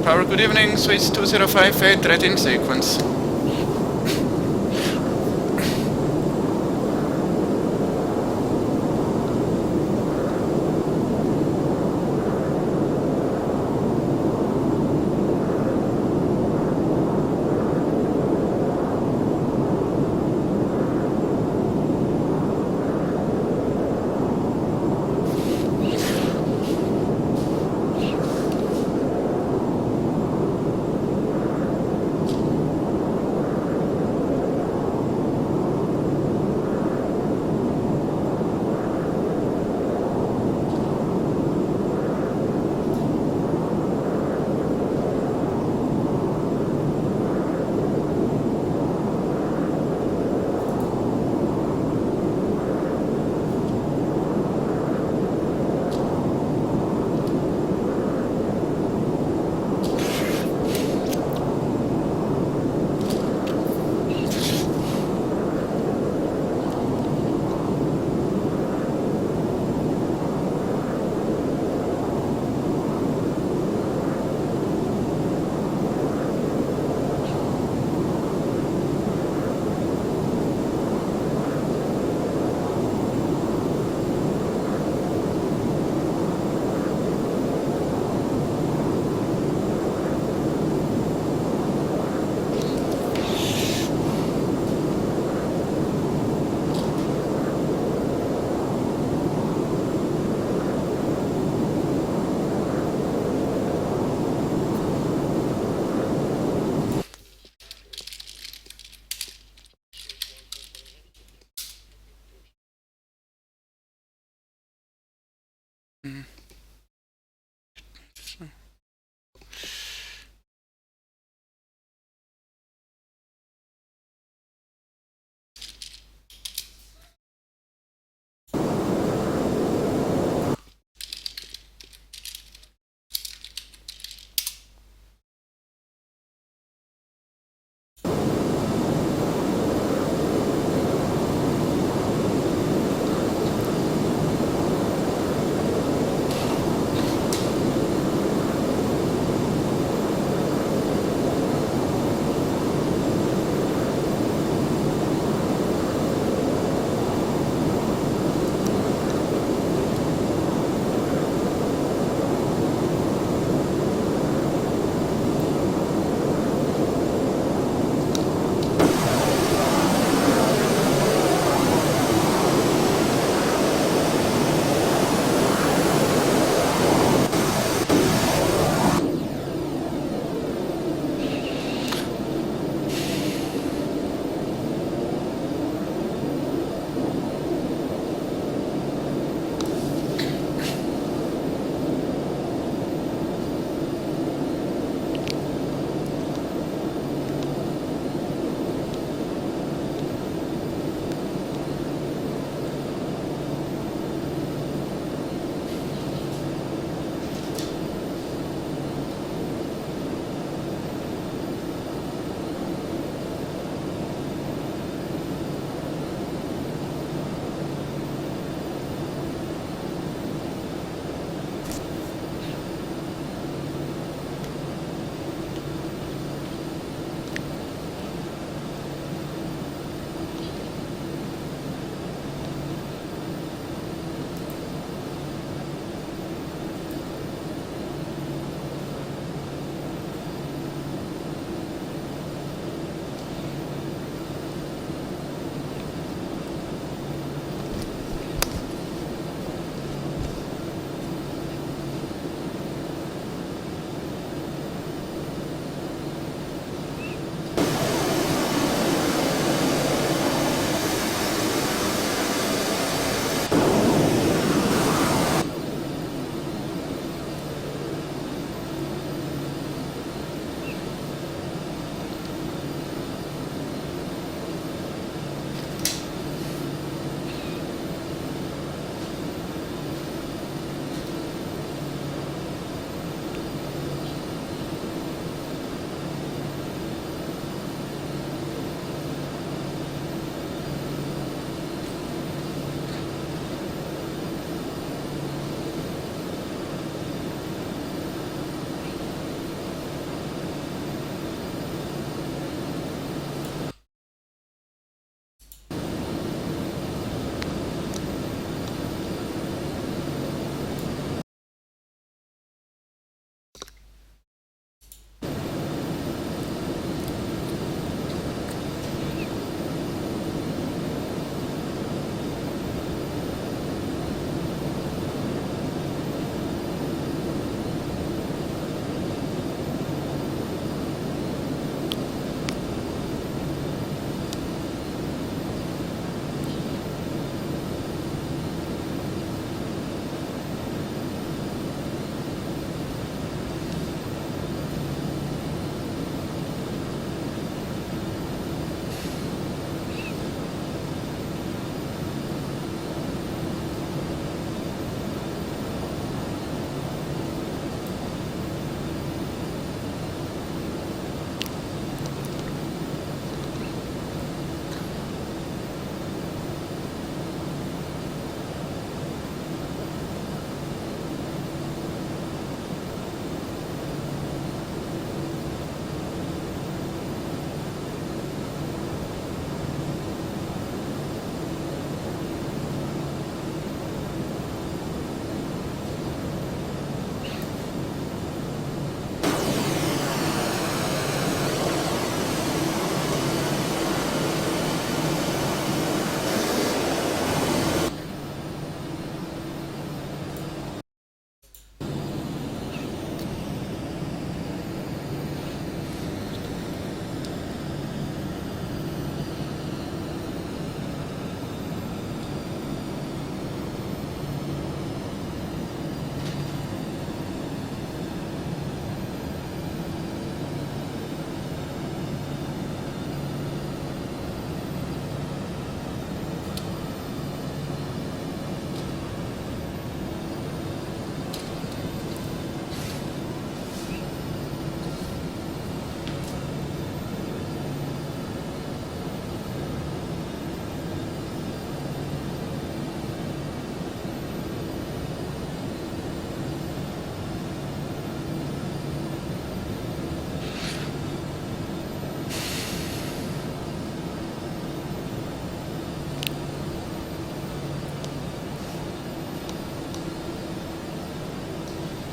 Tower, good evening, Swiss 2058, ready in sequence.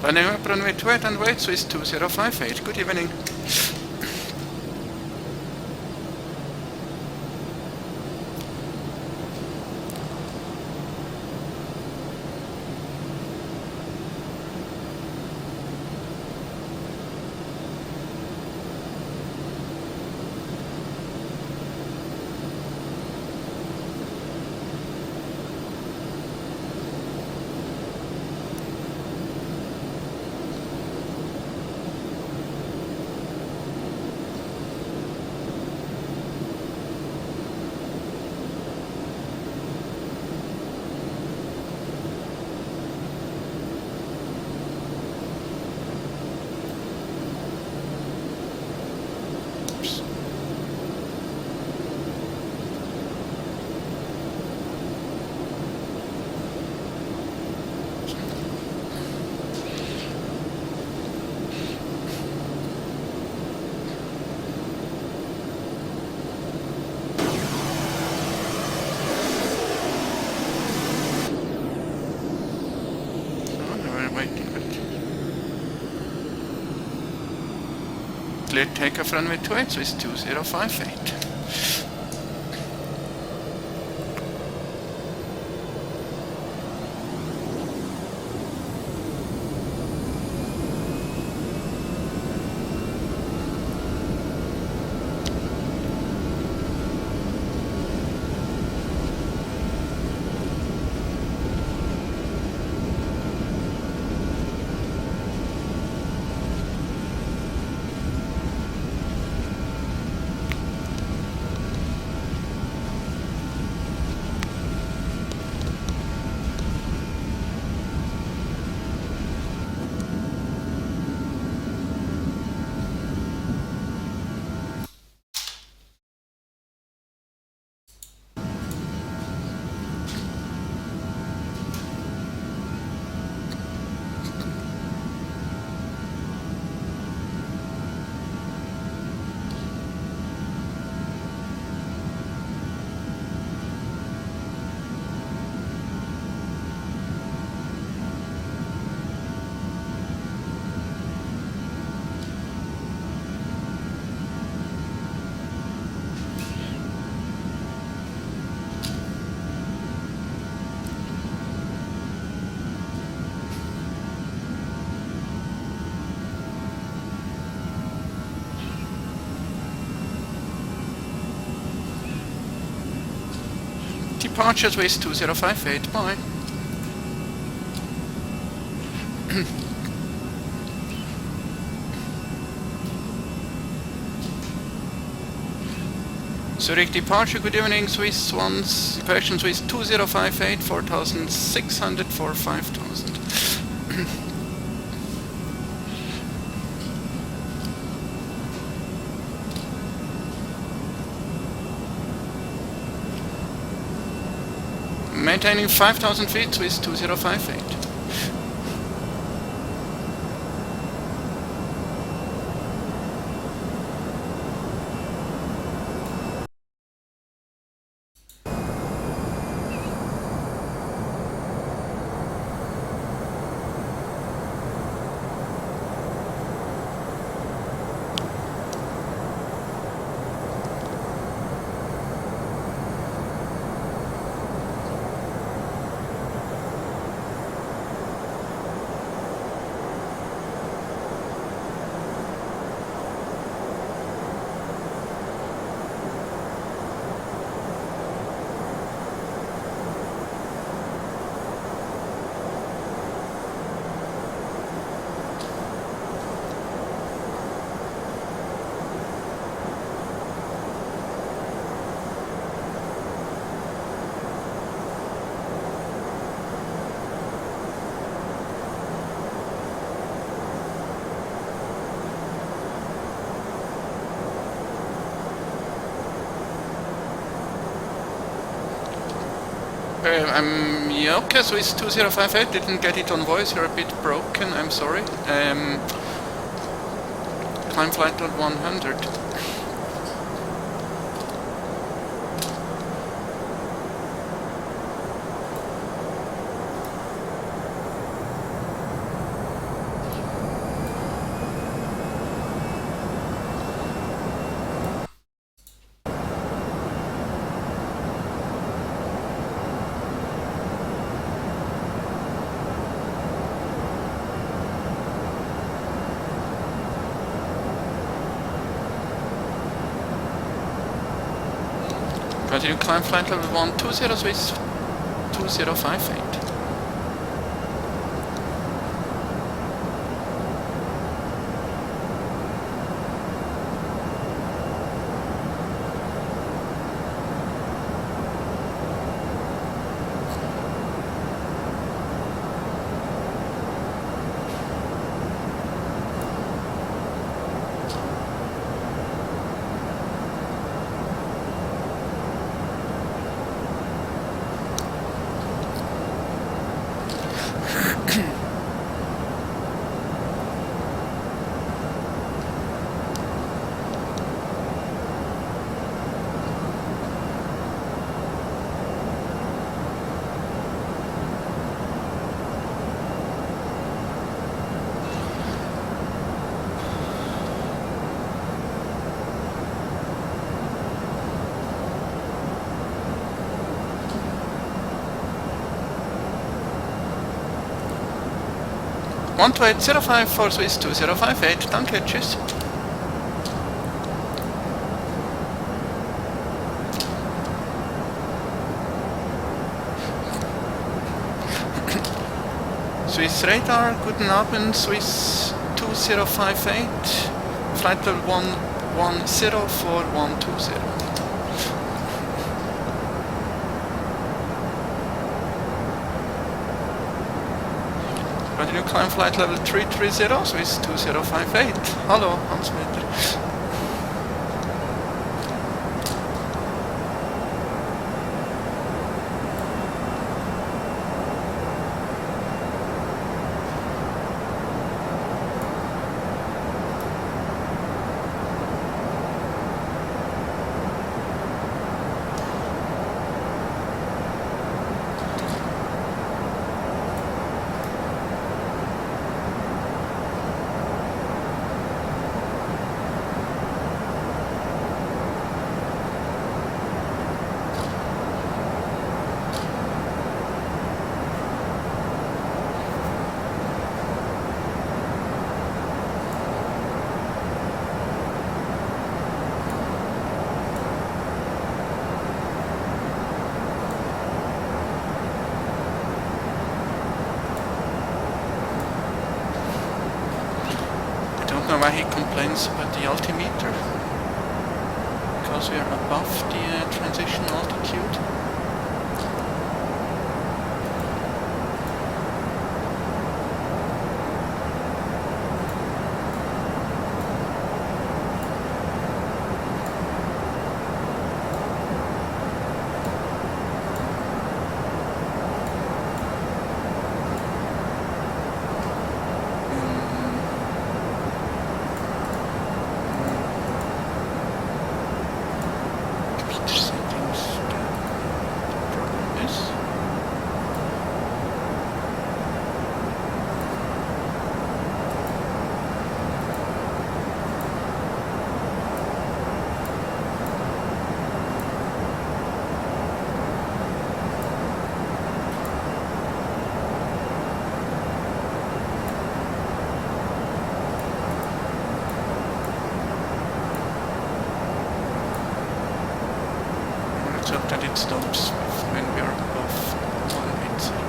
Running up runway 28 and wait, Swiss 2058. Good evening. Clear takeoff runway 28, Swiss 2058. Departure Swiss 2058, bye. Zurich departure, good evening, Swiss ones, correction Swiss 2058, 4600 for 5000. Maintaining 5000 feet, Swiss 2058. Yeah, okay, so it's 2058, didn't get it on voice, you're a bit broken, I'm sorry. Climb flight on 100. Continue climb flight level 120 Swiss 2058. One to 805 for Swiss 2058, danke, tschüss. Swiss Radar, guten Abend, Swiss 2058, flight level 110 for 120. Continue climb flight level 330, Swiss 2058. Hallo, Hans-Peter. I don't know why he complains about the altimeter, because we are above the transition altitude. So that it stops when we are above 180.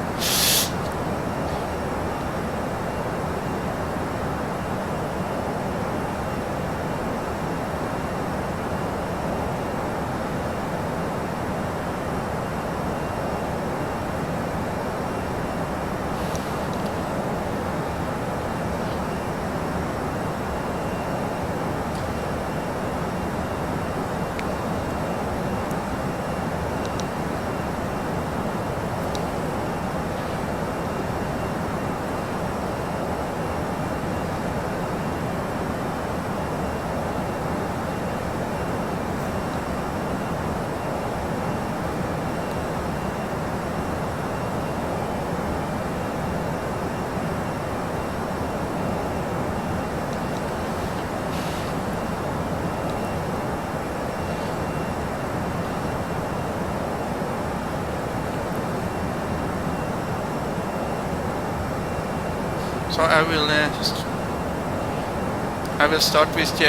So I will start with the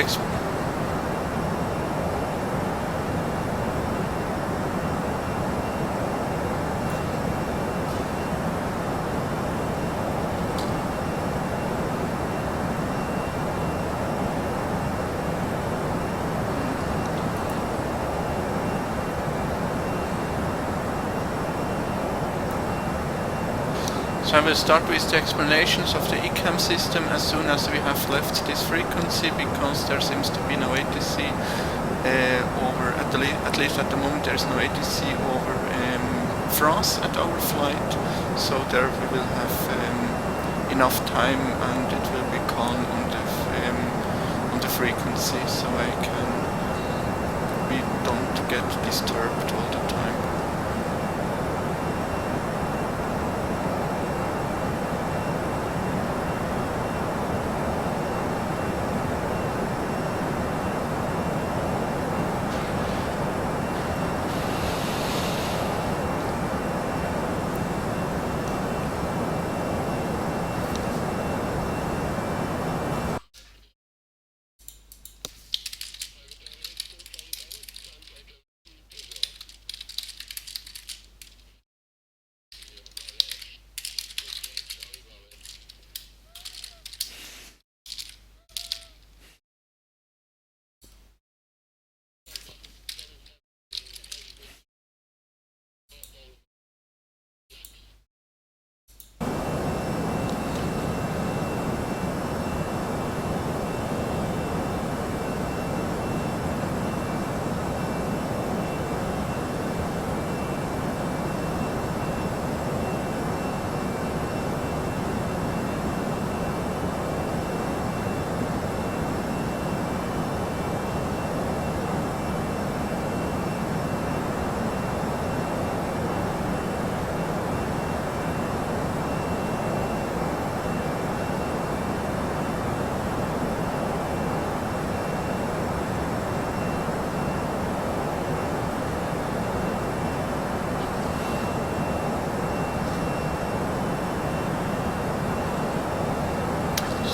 So I will start with the explanations of the ECAM system as soon as we have left this frequency, because there seems to be no ATC over, at least at the moment there is no ATC over France at our flight, so there we will have enough time and it will be calm on the frequency, so we don't get disturbed all the time.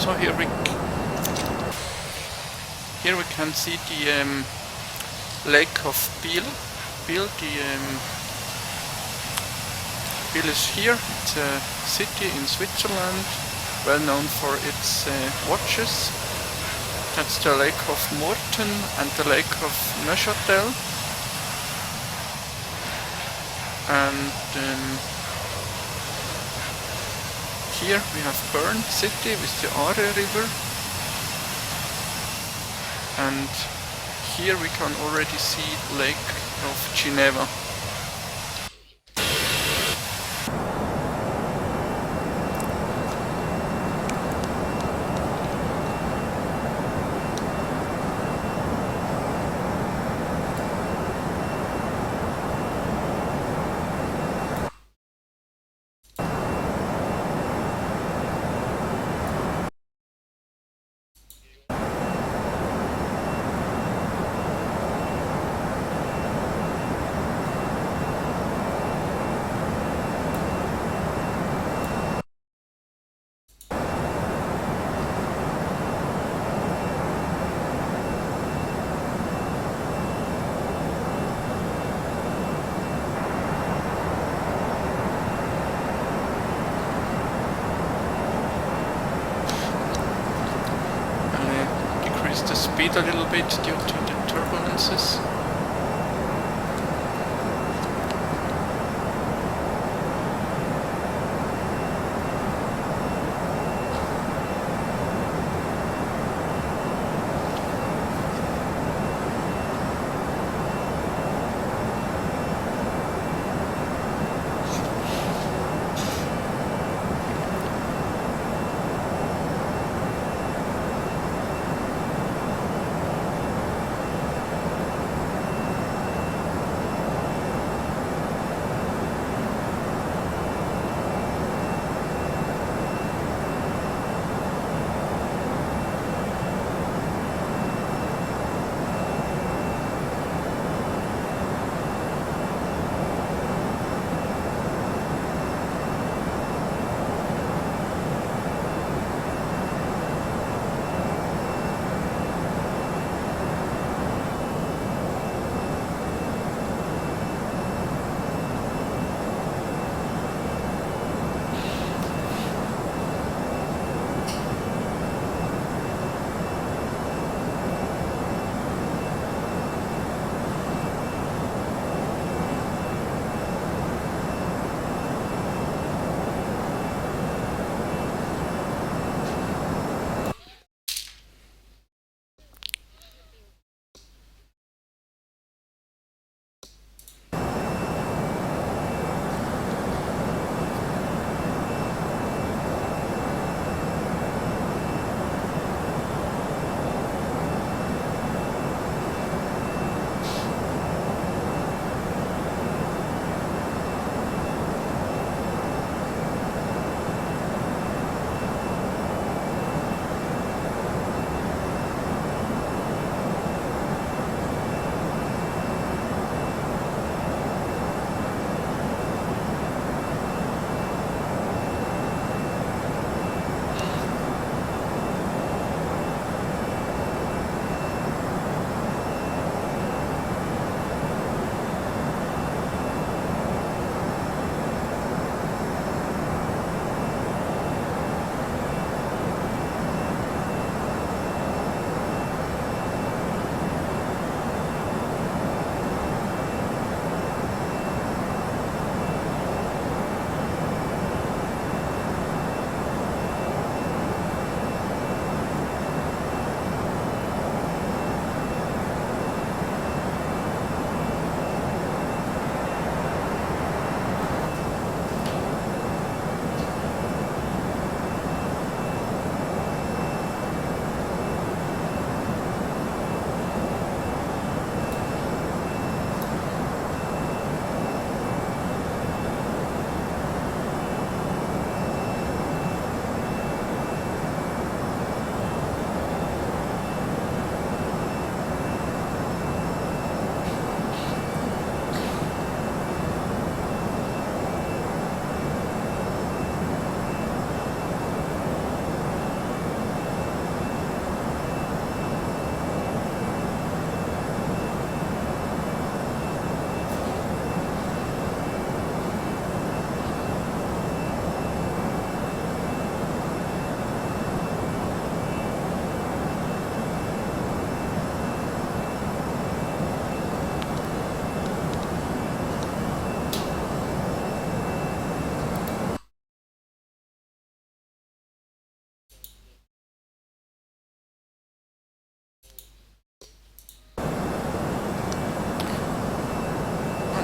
So here we can see the lake of Biel. Biel is here. It's a city in Switzerland, well known for its watches. That's the lake of Morten and the lake of Neuchâtel. And here we have Bern city with the Aare river, and here we can already see Lake of Geneva. The speed a little bit due to the turbulences.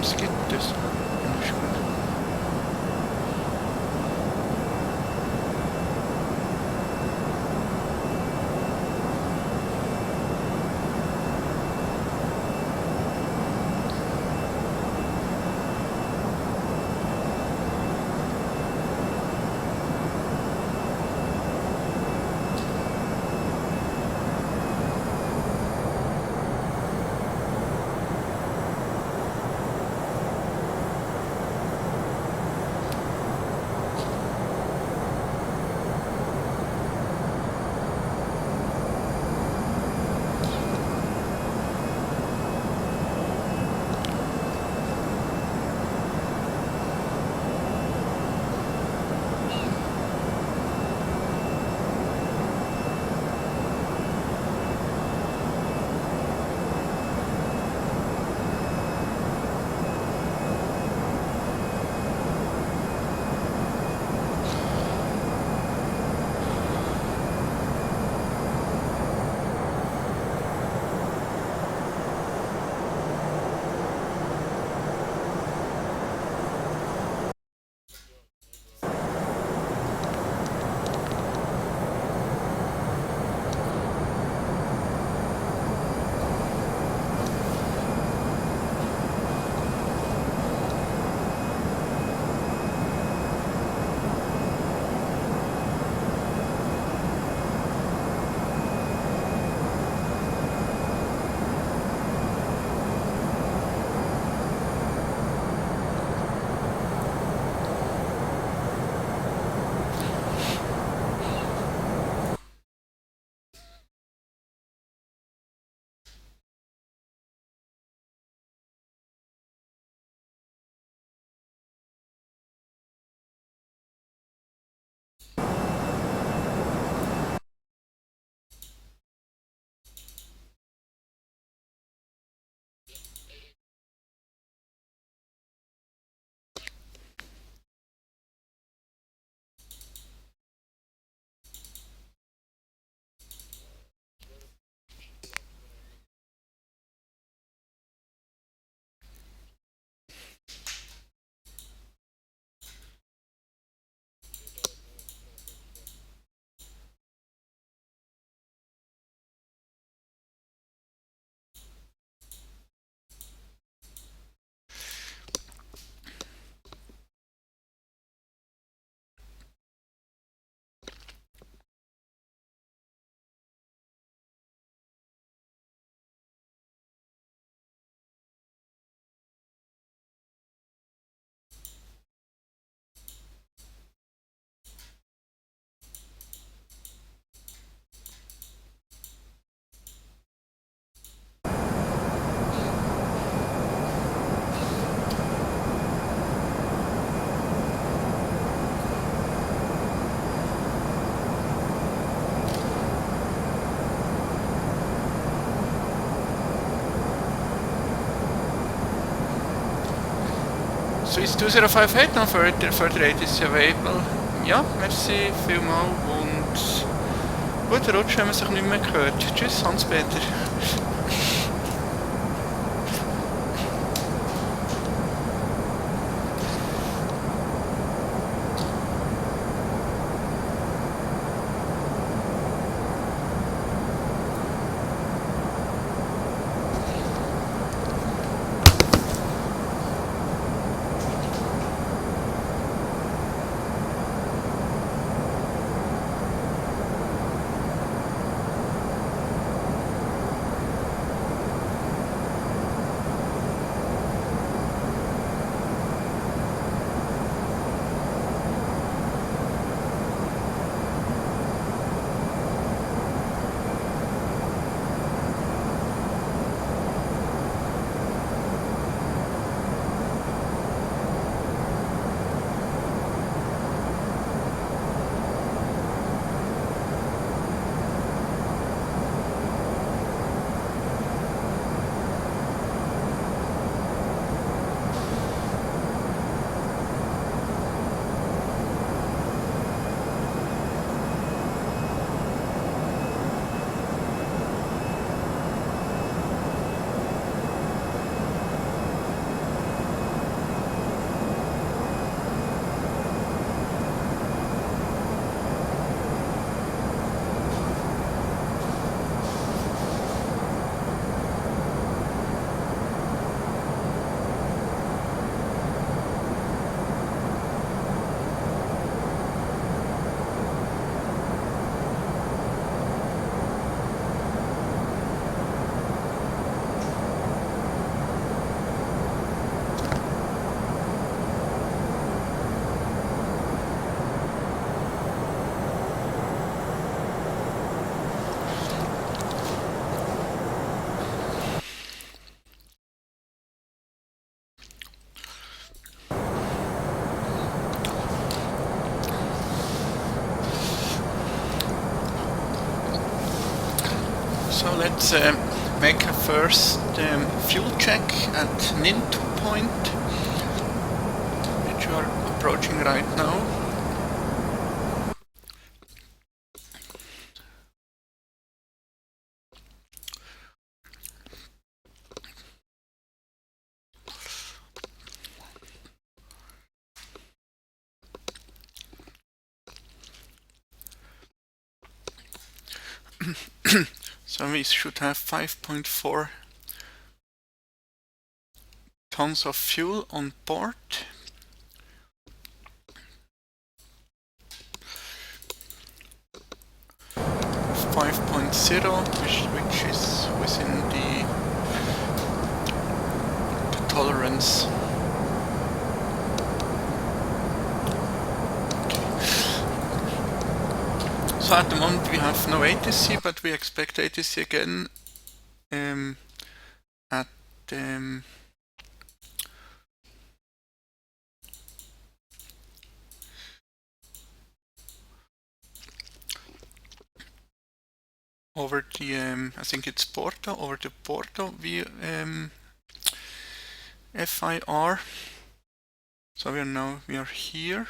Sonst gibt es nicht gut. Swiss 2058 noch further ATC available. Ja, merci vielmals und guten Rutsch, wenn man sich nicht mehr hört. Tschüss, Hans-Peter. So let's make a first fuel check at NIN2 point, which we are approaching right now. So we should have 5.4 tons of fuel on board. Which is within the tolerance. So at the moment we have no ATC, but we expect ATC again at over the I think it's Porto, over the Porto FIR. So we are here.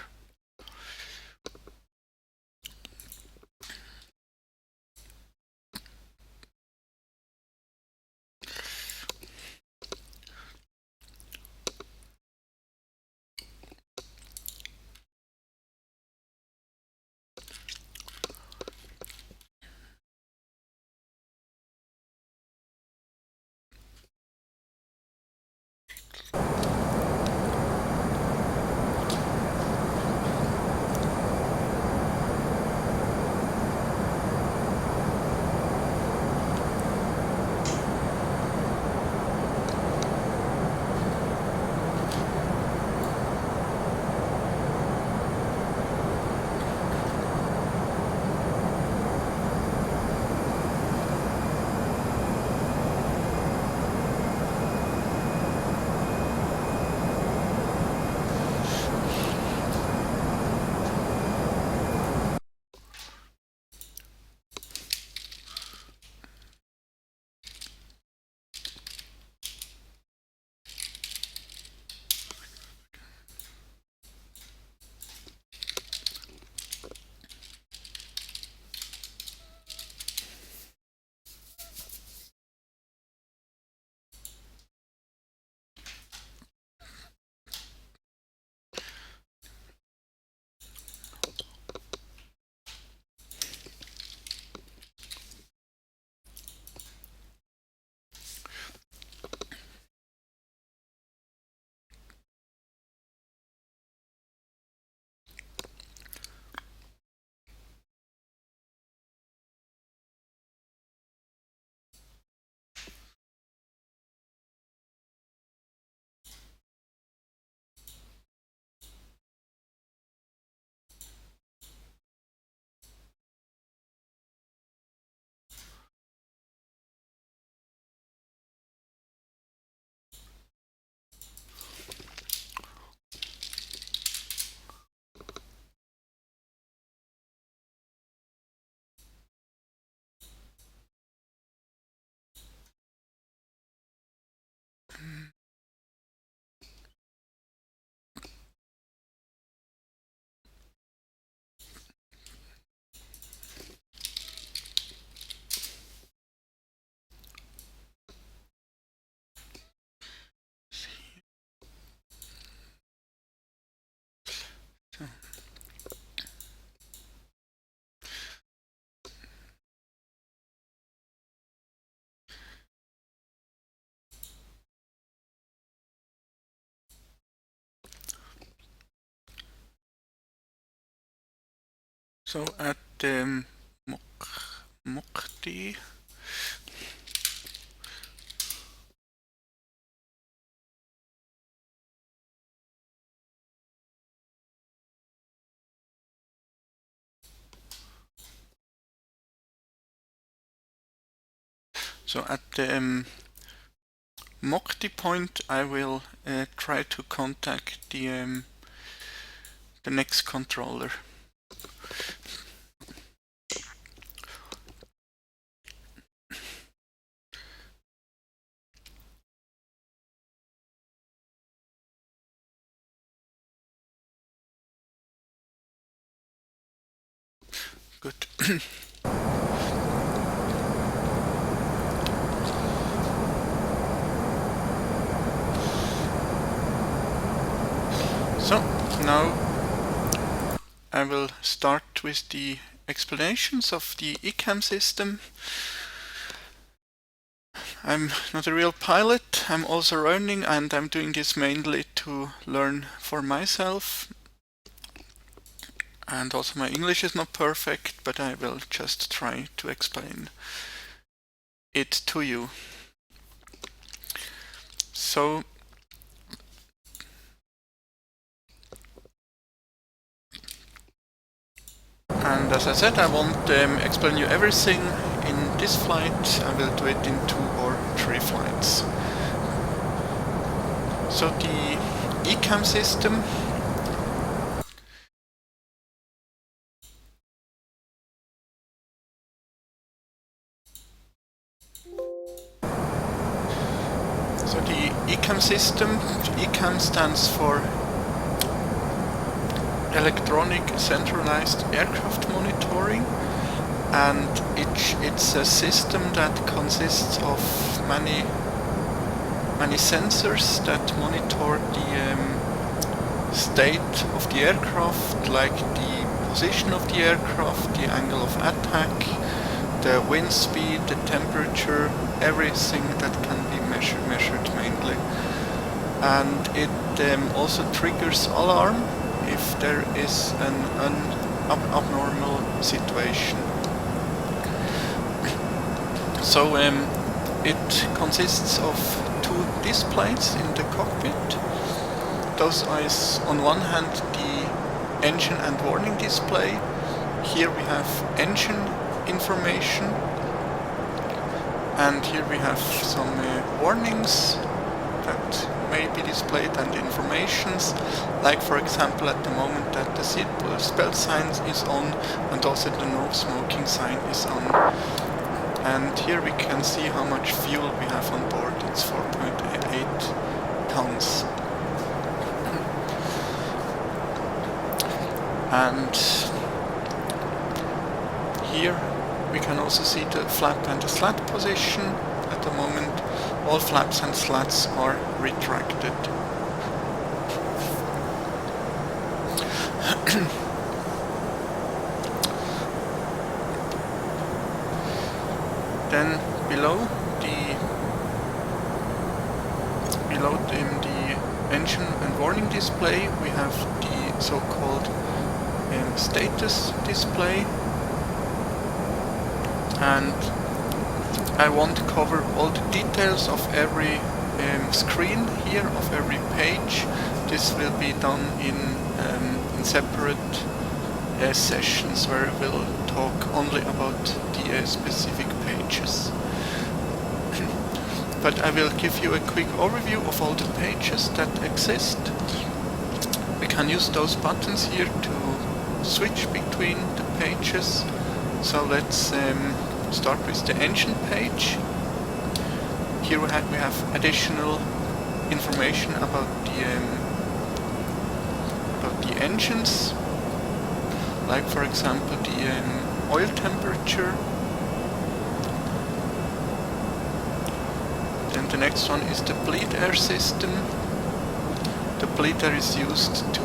So at Mukti. So at the Mukti point, I will try to contact the next controller. So now I will start with the explanations of the ECAM system. I'm not a real pilot, I'm also learning, and I'm doing this mainly to learn for myself. And also my English is not perfect, but I will just try to explain it to you. So and as I said, I won't explain you everything in this flight. I will do it in 2 or 3 flights. So the ECAM system ECAM stands for Electronic Centralized Aircraft Monitoring, and it's a system that consists of many sensors that monitor the state of the aircraft, like the position of the aircraft, the angle of attack, the wind speed, the temperature, everything that can be measured mainly. And it also triggers alarm if there is an abnormal situation. So it consists of 2 displays in the cockpit. Those are on one hand the engine and warning display. Here we have engine information, and here we have some warnings that may be displayed and informations, like for example at the moment that the seatbelt sign is on and also the no smoking sign is on. And here we can see how much fuel we have on board. It's 4.8 tons. And here we can also see the flap and the slat position. At the moment all flaps and slats are retracted. Then below the engine and warning display we have the so-called status display, and I won't cover all the details of every screen here, of every page. This will be done in separate sessions where we'll talk only about the specific pages. But I will give you a quick overview of all the pages that exist. We can use those buttons here to switch between the pages. So let's start with the engine page. Here we have additional information about the engines, like for example the oil temperature. Then the next one is the bleed air system. The bleed air is used to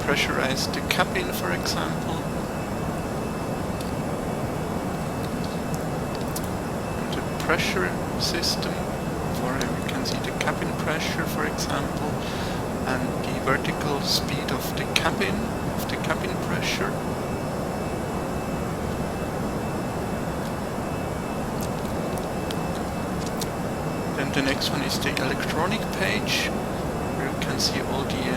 pressurize the cabin, for example. And the pressure system, for you can see the cabin pressure, for example, and the vertical speed of the cabin pressure. Then the next one is the electronic page, where you can see all the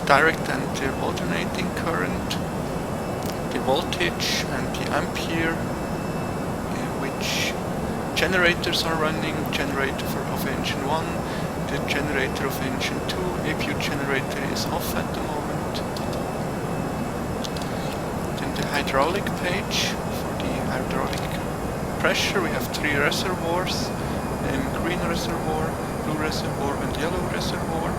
direct and the alternating current, the voltage and the ampere, which generators are running, generator of engine 1, the generator of engine 2, APU generator is off at the moment. Then the hydraulic page, for the hydraulic pressure we have 3 reservoirs, green reservoir, blue reservoir and yellow reservoir.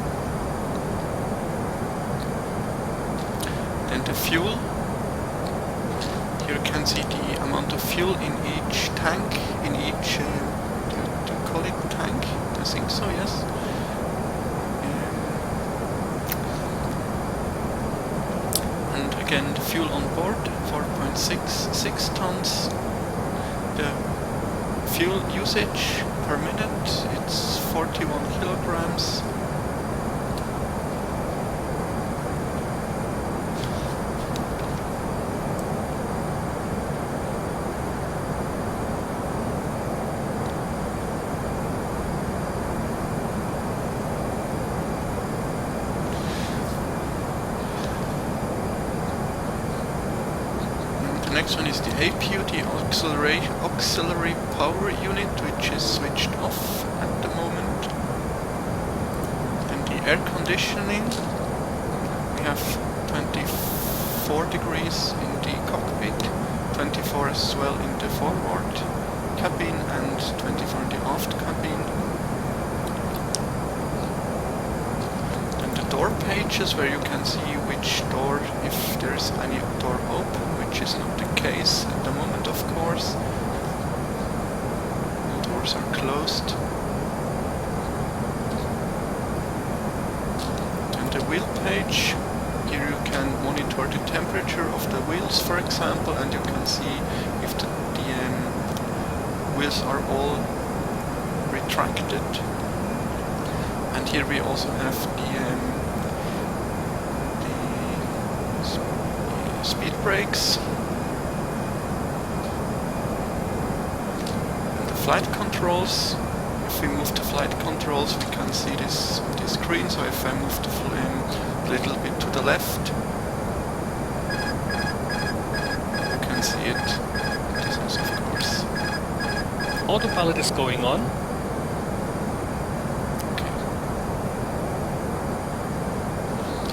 Then the fuel. Here you can see the amount of fuel in each tank, in each, do you call it tank? I think so, yes. And again, the fuel on board, 4.66 tons. The fuel usage per minute, it's 41 kilograms. The next one is the APU, the auxiliary power unit, which is switched off at the moment. Then the air conditioning, we have 24 degrees in the cockpit, 24 as well in the forward cabin and 24 in the aft cabin. Then the door pages, where you can see which door, if there is any door open, which is not the case at the moment, of course. All doors are closed. And the wheel page, here you can monitor the temperature of the wheels, for example, and you can see if the wheels are all retracted. And here we also have the speed brakes. And the flight controls. If we move the flight controls, we can see this screen. So if I move the flame a little bit to the left, you can see it. This is, of course. Autopilot is going on. Okay.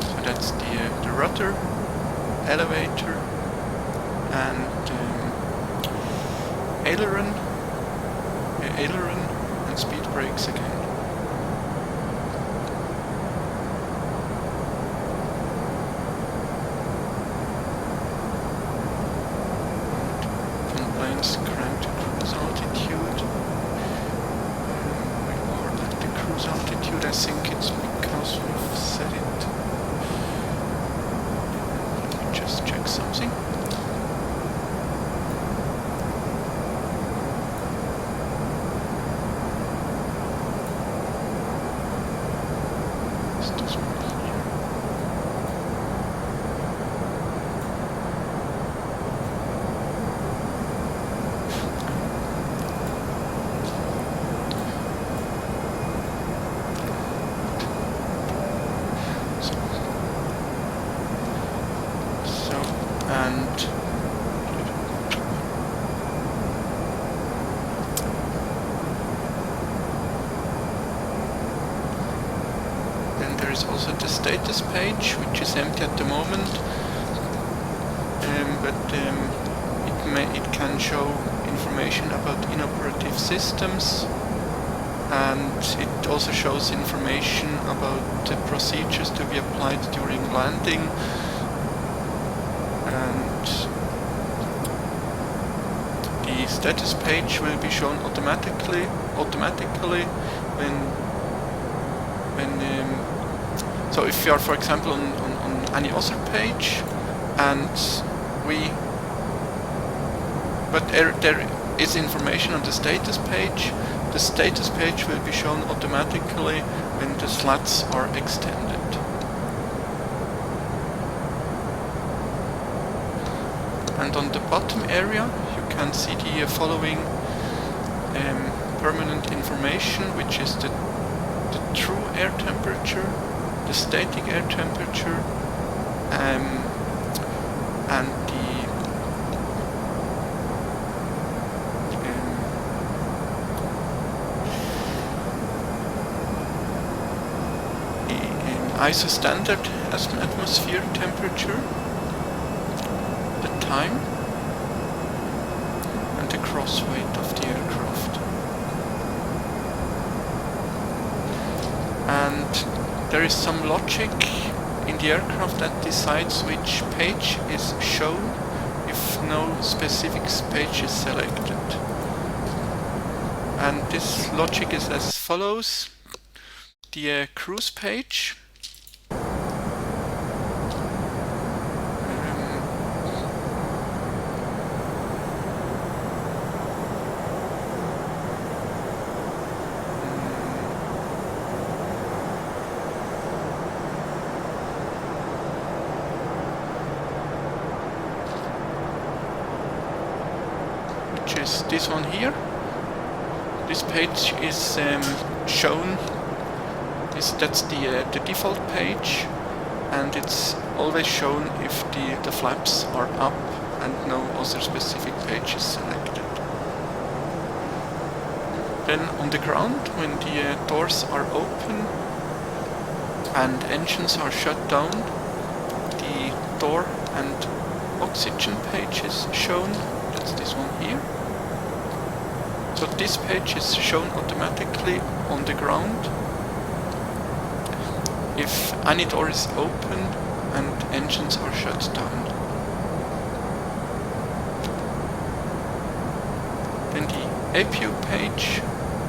So that's the rudder, elevator, and aileron and speed brakes again. From planes crank to cruise altitude. We are at the cruise altitude. I think it's because we've set it. Just check something. Is this one here? And then there is also the status page, which is empty at the moment, but it can show information about inoperative systems, and it also shows information about the procedures to be applied during landing. And the status page will be shown automatically when so if you are, for example, on any other page, and but there is information on the status page will be shown automatically when the slats are extended. And on the bottom area you can see the following permanent information, which is the true air temperature, the static air temperature, and the ISO standard atmosphere temperature, the time, and the cross weight of the aircraft. And there is some logic in the aircraft that decides which page is shown if no specific page is selected. And this logic is as follows. The cruise page which is this one here. This page is shown. That's the default page, and it's always shown if the flaps are up and no other specific page is selected. Then on the ground, when the doors are open and engines are shut down, the door and oxygen page is shown. That's this one here. So this page is shown automatically on the ground if any door is open and engines are shut down. Then the APU page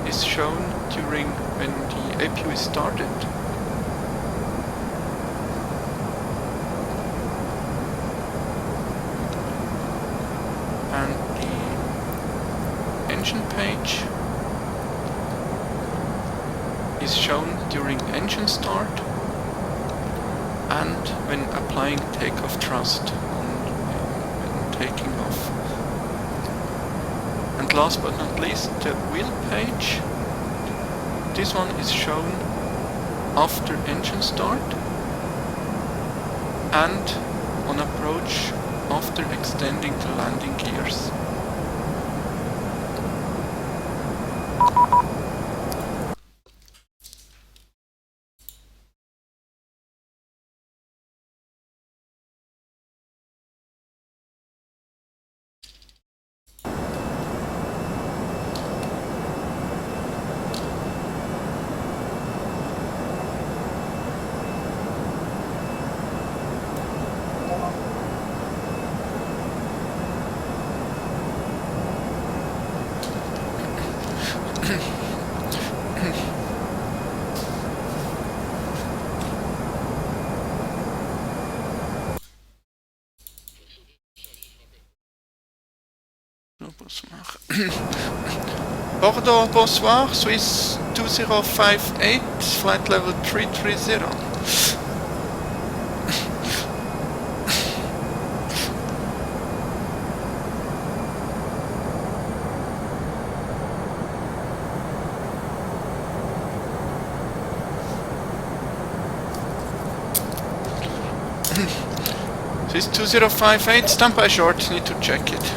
is shown during when the APU is started. And the engine page is shown during engine start and when applying takeoff thrust when taking off. And last but not least, the wheel page. This one is shown after engine start and on approach after extending the landing gears. Bordeaux, bonsoir, Swiss 2058, flight level 330. Swiss 2058, standby short, need to check it.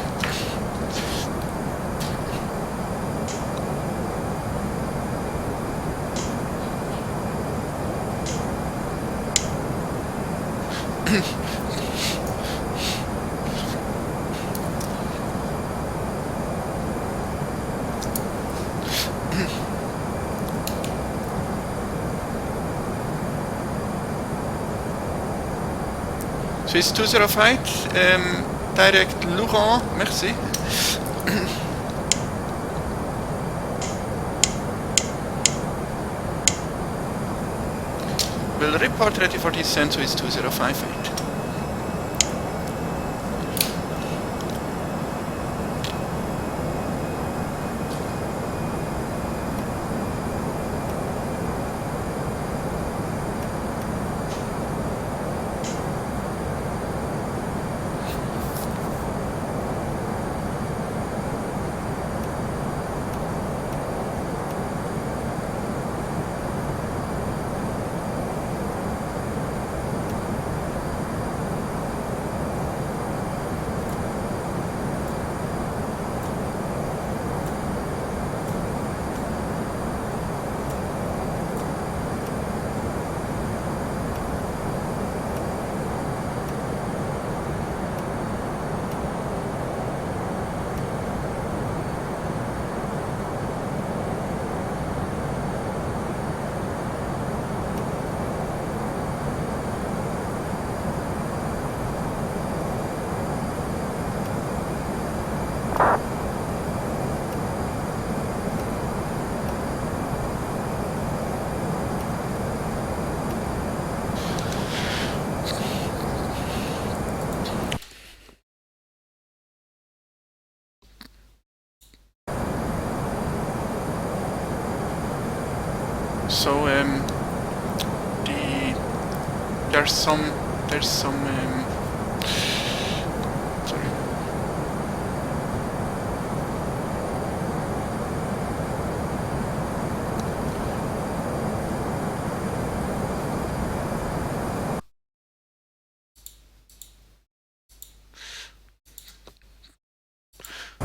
Swiss 205, direct Laurent, merci. Will report ready for descent, Swiss 2058. So there's some sorry.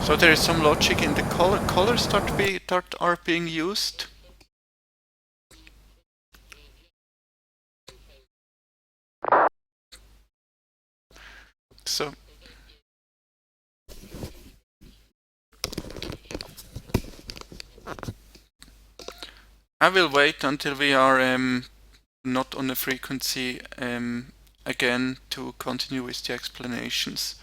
So there is some logic in the colors that are being used. So I will wait until we are not on a frequency again to continue with the explanations.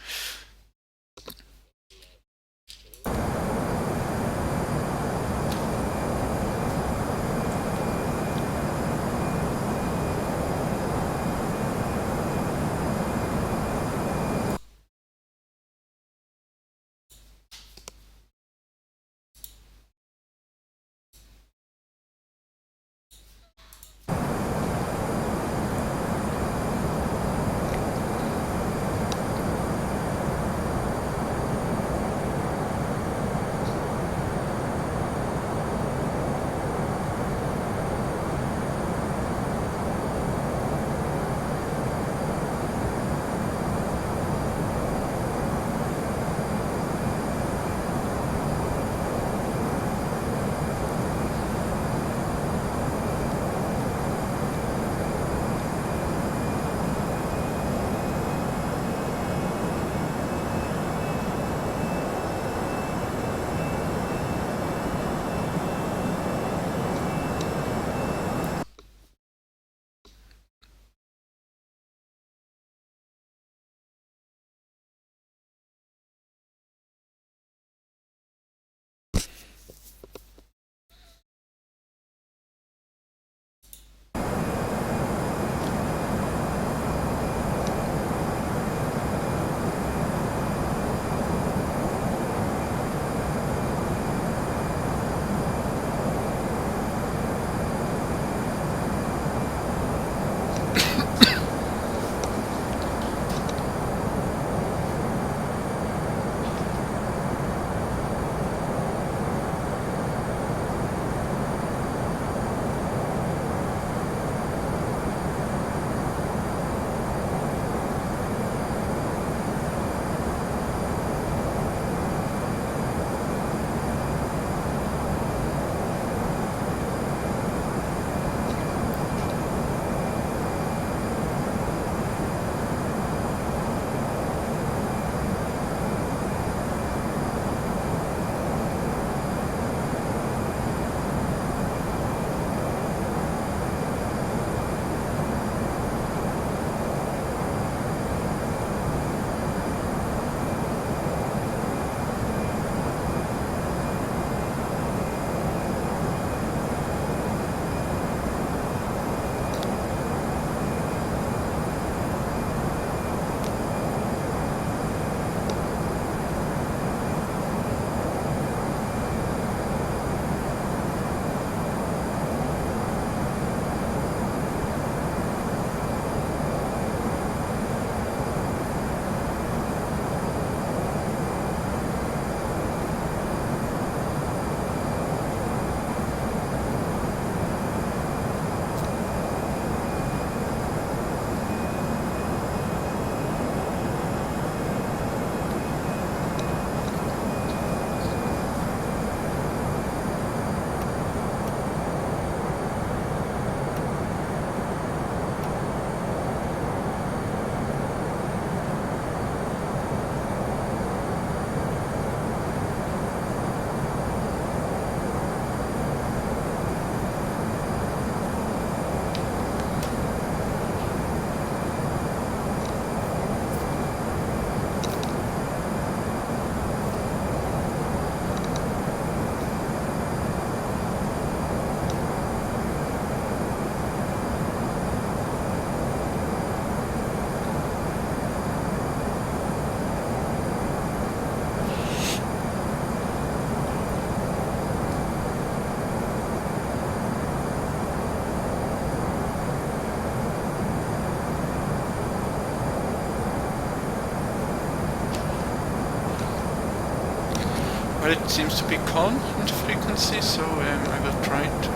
Well, it seems to be calm in the frequency, so I will try to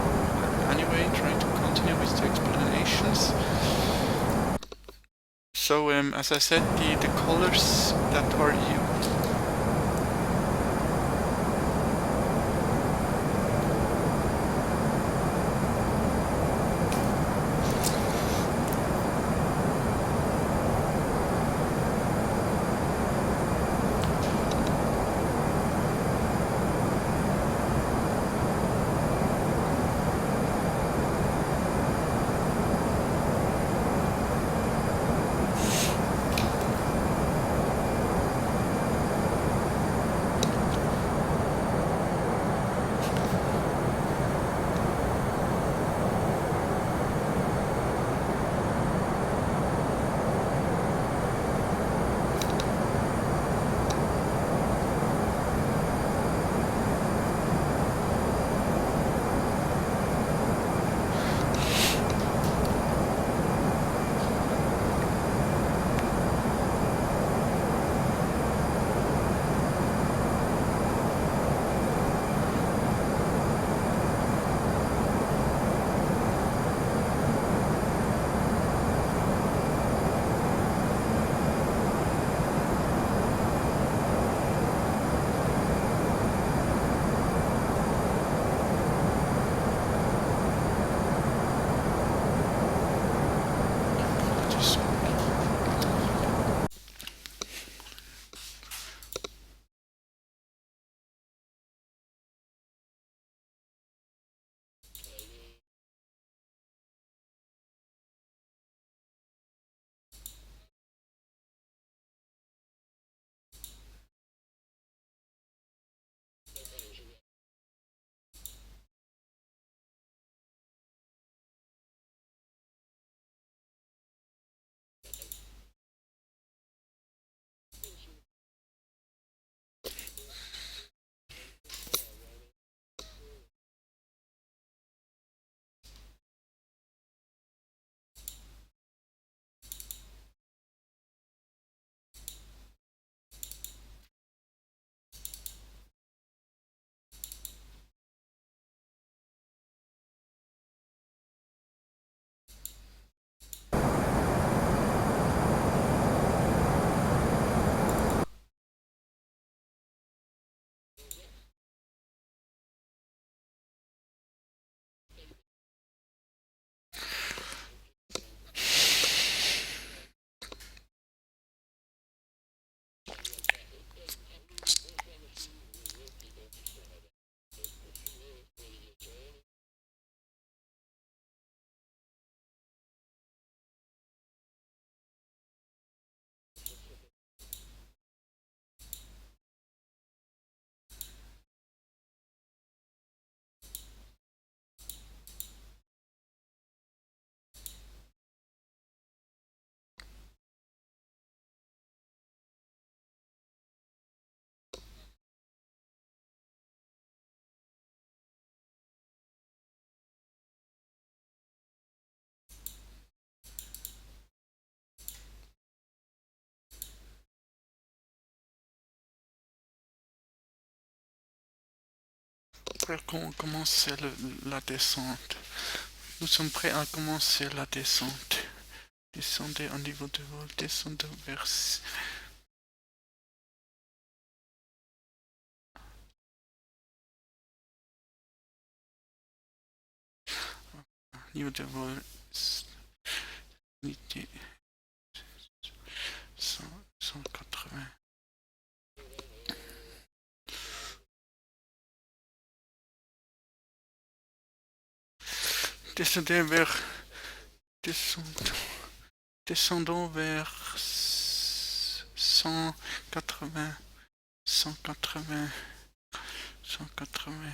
continue with the explanations. So, as I said, the colors that are used. Prêt à commencer la descente. Nous sommes prêts à commencer la descente. Descendez au niveau de vol, descendez vers... Niveau de vol... 180. Descendons vers 180, 180, 180.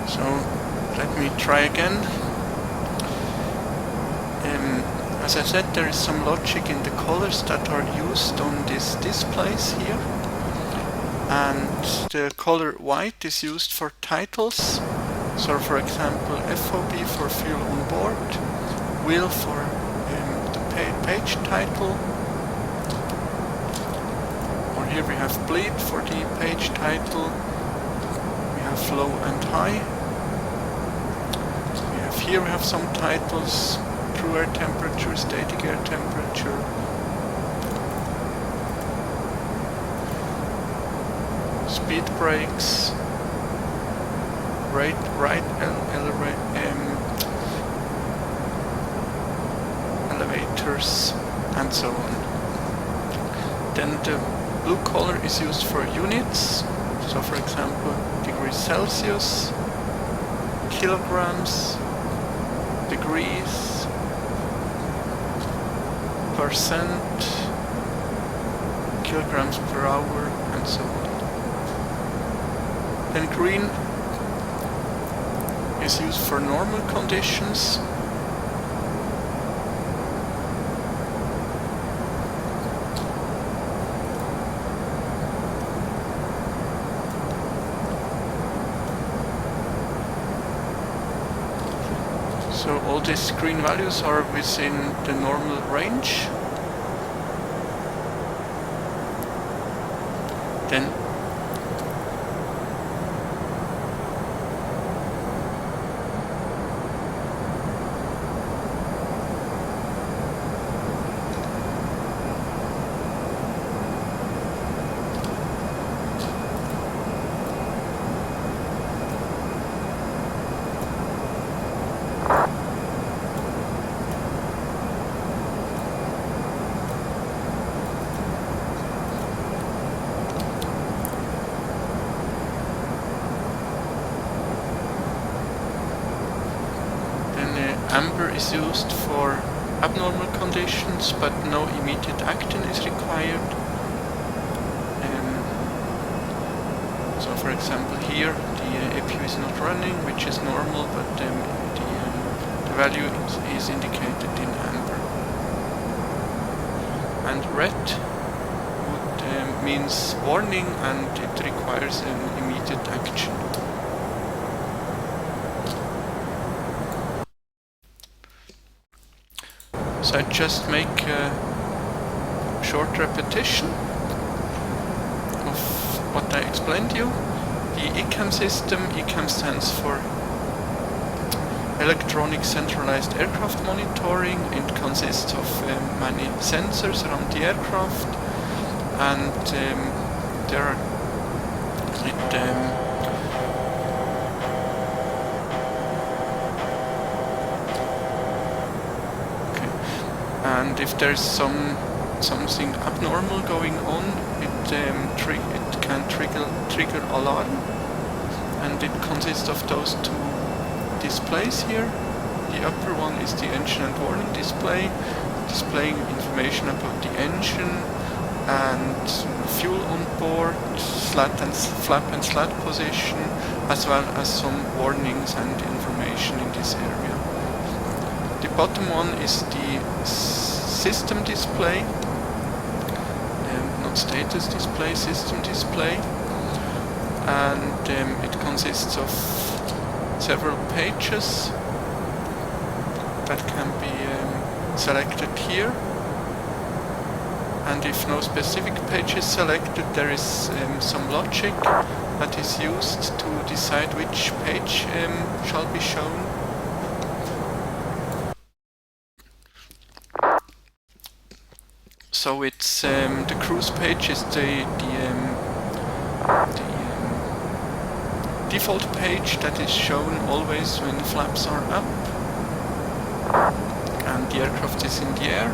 So let me try again. As I said, there is some logic in the colors that are used on these displays here. And the color white is used for titles. So for example, FOB for fuel on board, wheel for the page title, or here we have bleed for the page title, we have low and high. Here we have some titles: true air temperature, static air temperature. Speed brakes, elevators, and so on. Then the blue color is used for units. So for example, degrees Celsius, kilograms, degrees, percent, kilograms per hour, and so on. Then green is used for normal conditions. So all these green values are within the normal range. Then amber is used for abnormal conditions, but no immediate action is required. So for example here the APU is not running, which is normal, but the value is indicated in amber. And red means warning, and it requires an immediate action. So I just make a short repetition of what I explained to you. The ECAM system, ECAM stands for Electronic Centralized Aircraft Monitoring. It consists of many sensors around the aircraft, and there are and if there's something abnormal going on, it can trigger alarm, and it consists of those two displays here. The upper one is the engine and warning display, displaying information about the engine and fuel on board, flap and slat position, as well as some warnings and information in this area. The bottom one is the system display, not status display, system display, and it consists of several pages that can be selected here. And if no specific page is selected, there is some logic that is used to decide which page shall be shown. So it's the cruise page is the default page that is shown always when the flaps are up and the aircraft is in the air.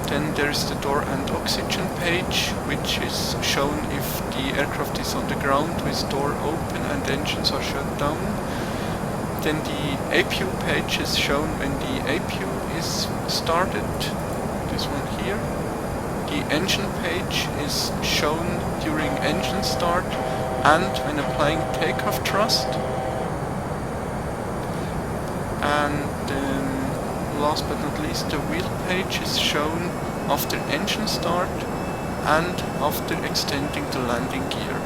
Then there is the door and oxygen page, which is shown if the aircraft is on the ground with door open and engines are shut down. Then the APU page is shown when the APU is started, this one here. The engine page is shown during engine start and when applying takeoff thrust. And last but not least, the wheel page is shown after engine start and after extending the landing gear.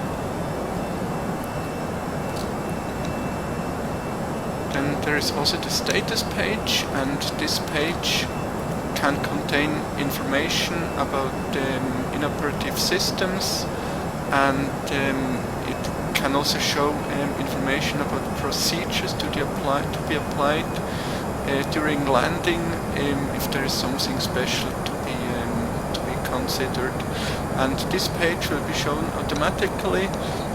Then there is also the status page, and this page can contain information about inoperative systems, and it can also show information about procedures to be applied during landing, if there is something special to be considered. And this page will be shown automatically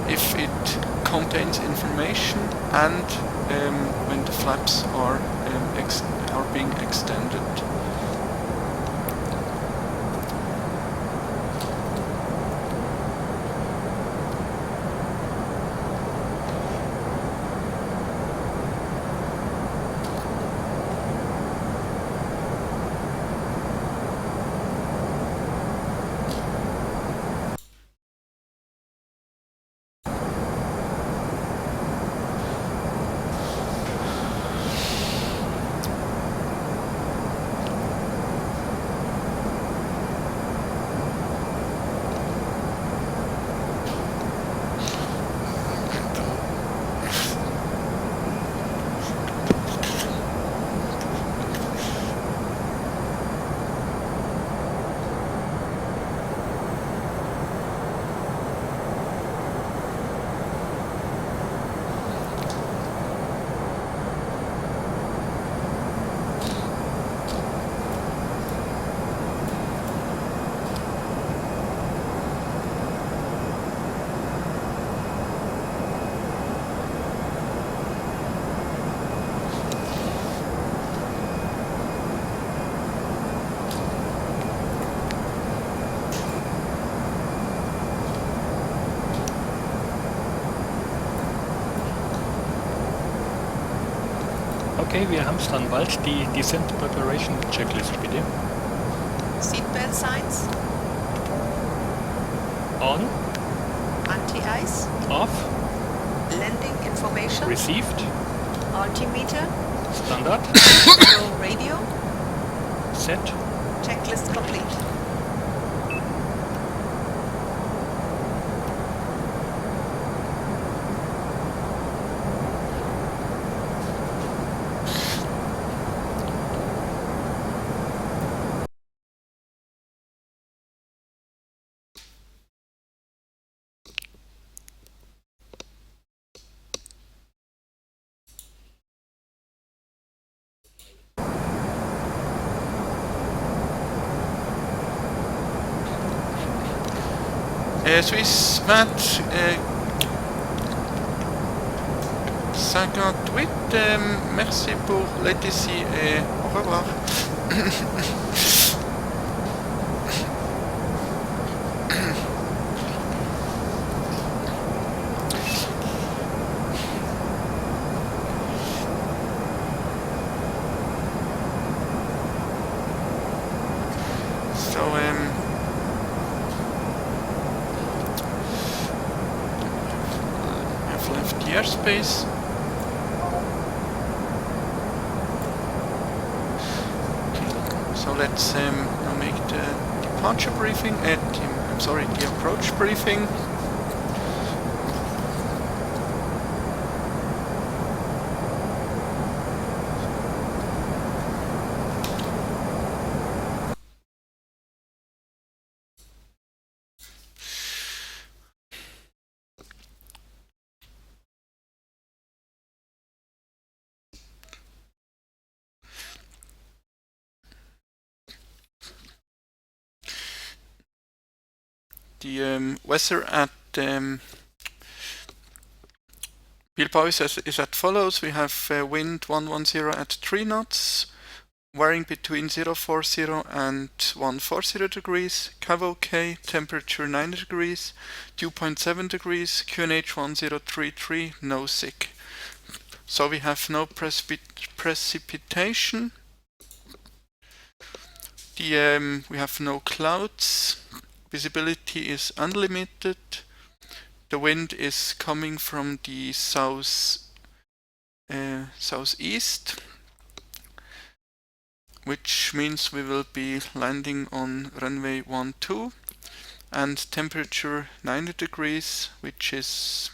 if it contains information and when the flaps are being extended. Okay, wir haben es dann bald. Die Descent Preparation Checklist, bitte. Seatbelt signs. On. Anti-ice. Off. Landing information. Received. Altimeter. Standard. Control radio. Set. Checklist complete. Swiss VAT 58, merci pour l'ATC et au revoir. Airspace. So let's now make the departure briefing, the approach briefing. The weather at Bilbao is as follows. We have wind 110 at 3 knots, varying between 040 and 140 degrees, KVK, temperature 90 degrees, dew point 7 degrees, QNH 1033, no SIG. So we have no precipitation. We have no clouds. Visibility is unlimited. The wind is coming from the southeast, which means we will be landing on runway 12 and temperature 90 degrees, which is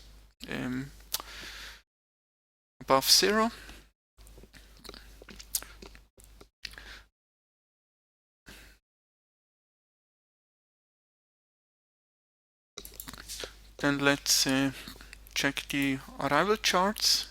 above zero. Then let's check the arrival charts.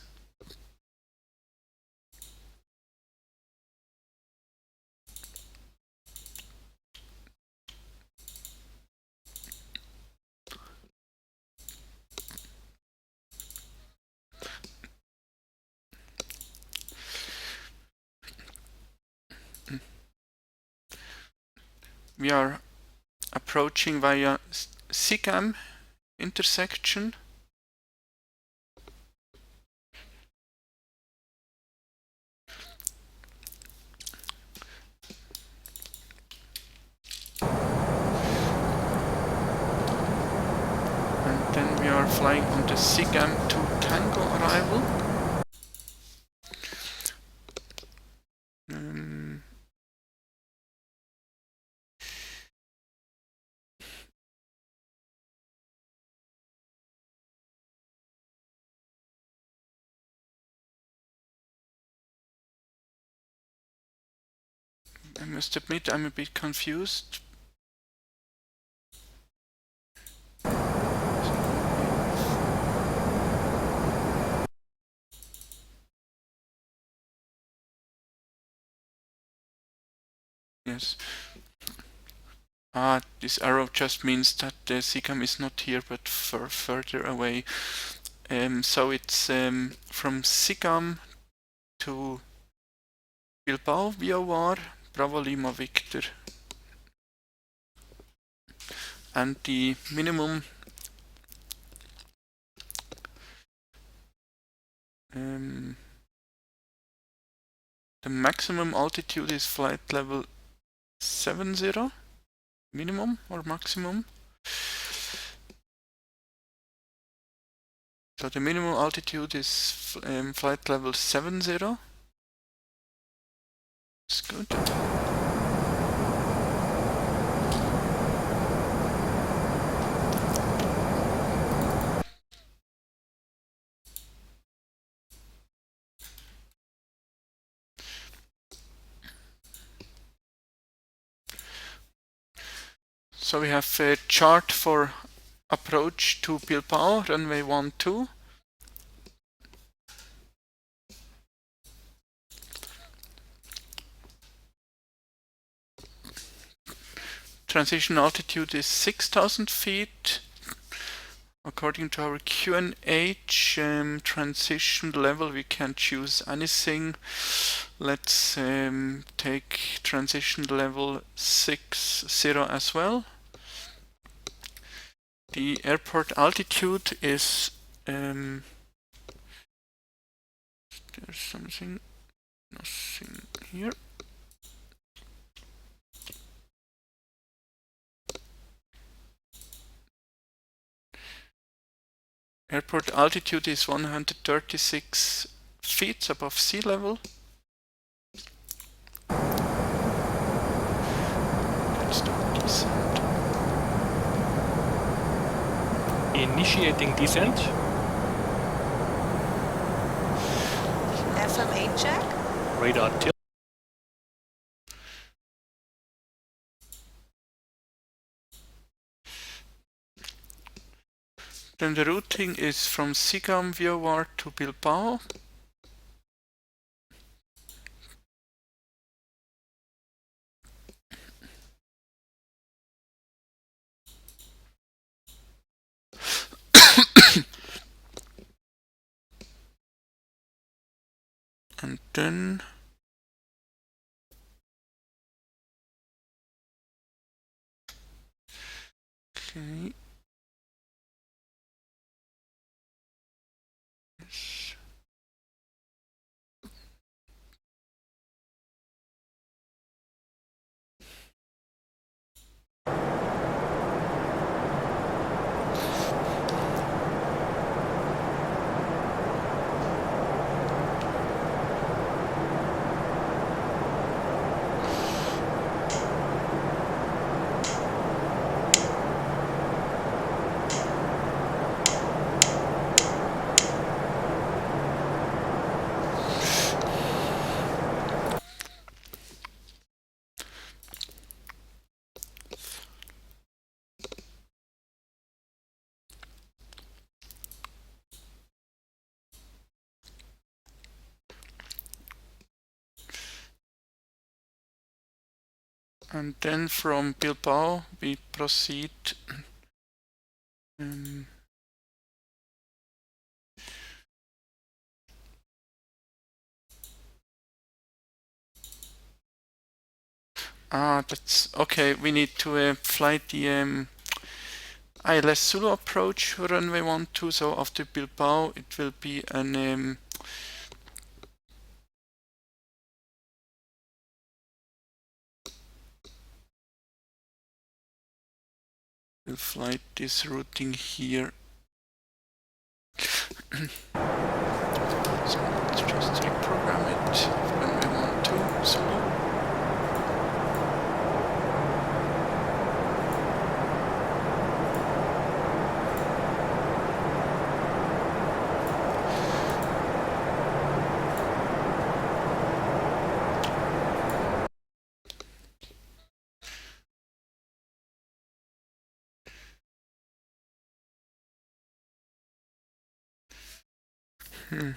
We are approaching via CEGAM intersection. And then we are flying on the CEGAM to Tango arrival. I must admit I'm a bit confused. Yes. This arrow just means that the CEGAM is not here but further away. So it's from CEGAM to Bilbao via VAR, Bravo Lima Victor. And the minimum the maximum altitude is flight level 70, minimum or maximum. So the minimum altitude is flight level 70. It's good. So we have a chart for approach to Bilbao, runway 12. Transition altitude is 6,000 feet. According to our QNH transition level, we can choose anything. Let's take transition level 60 as well. The airport altitude is there's nothing here. Airport altitude is 136 feet above sea level. Let's do descent. Initiating descent. FMA check. Radar tilt. Then the routing is from CEGAM via VAR to Bilbao. And then okay. Yes. And then from Bilbao we proceed that's okay. We need to fly the ILS Zulu approach runway 12. So after Bilbao, it will be an we'll fly this routing here. So let's just reprogram it runway 12 Zulu. Okay.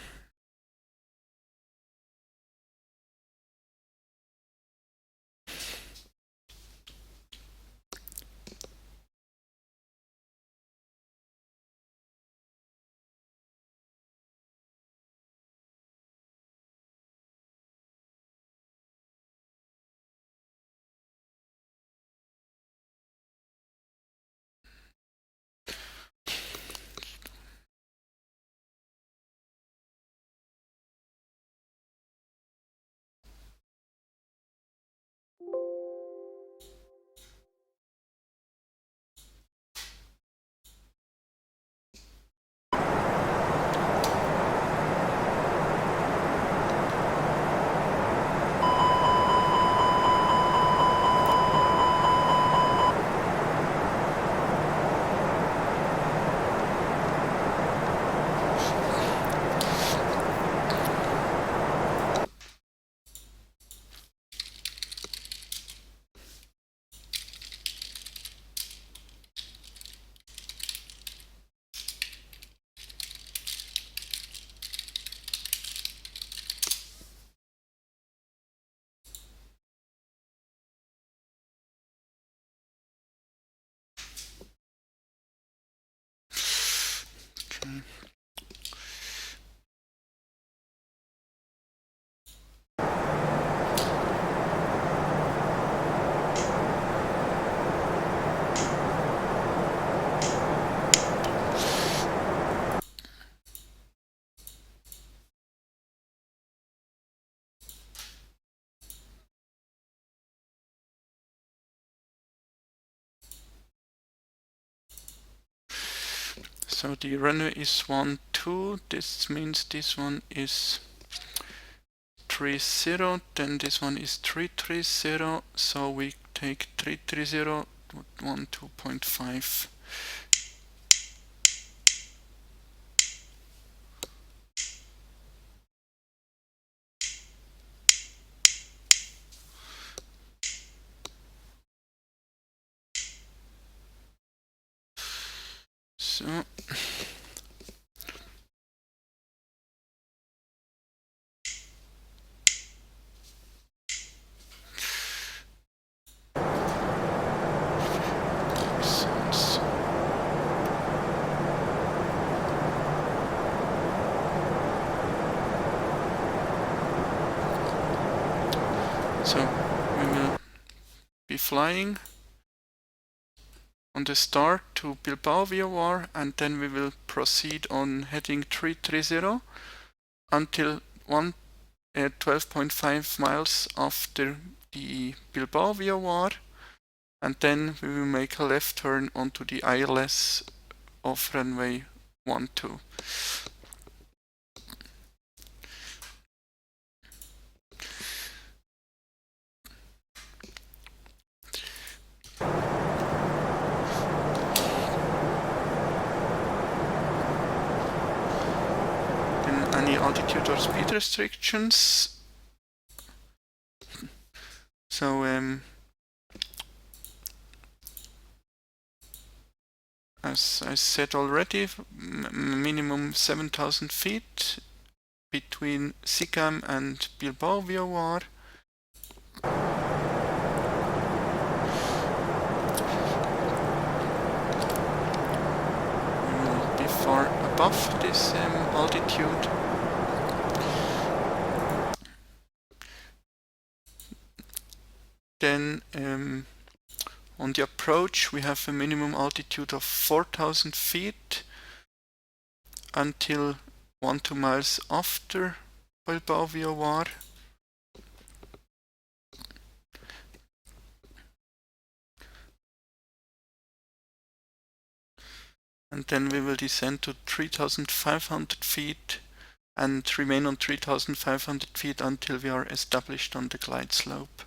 So the runway is 12. This means this one is 30. Then this one is 330. So we take 330, 12.5. So So we will be flying on the start to Bilbao VOR, and then we will proceed on heading 330 until 12.5 miles after the Bilbao VOR, and then we will make a left turn onto the ILS of runway 12. Any altitude or speed restrictions? So as I said already, minimum 7,000 feet between CEGAM and Bilbao VOR. We will be far above this altitude. Then on the approach we have a minimum altitude of 4,000 feet until 1-2 miles after Bilbao VOR. And then we will descend to 3,500 feet and remain on 3,500 feet until we are established on the glide slope.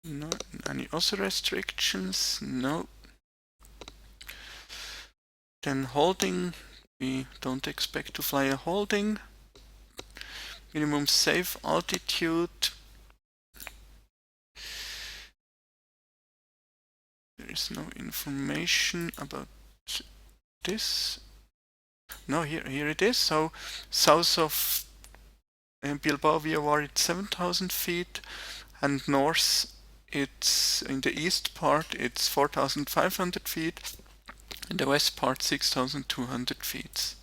No, any other restrictions? No. Then holding, we don't expect to fly a holding. Minimum safe altitude. There is no information about this. No, here it is. So south of Bilbao VOR it's 7,000 feet, and north it's in the east part it's 4,500 feet. In the west part 6,200 feet.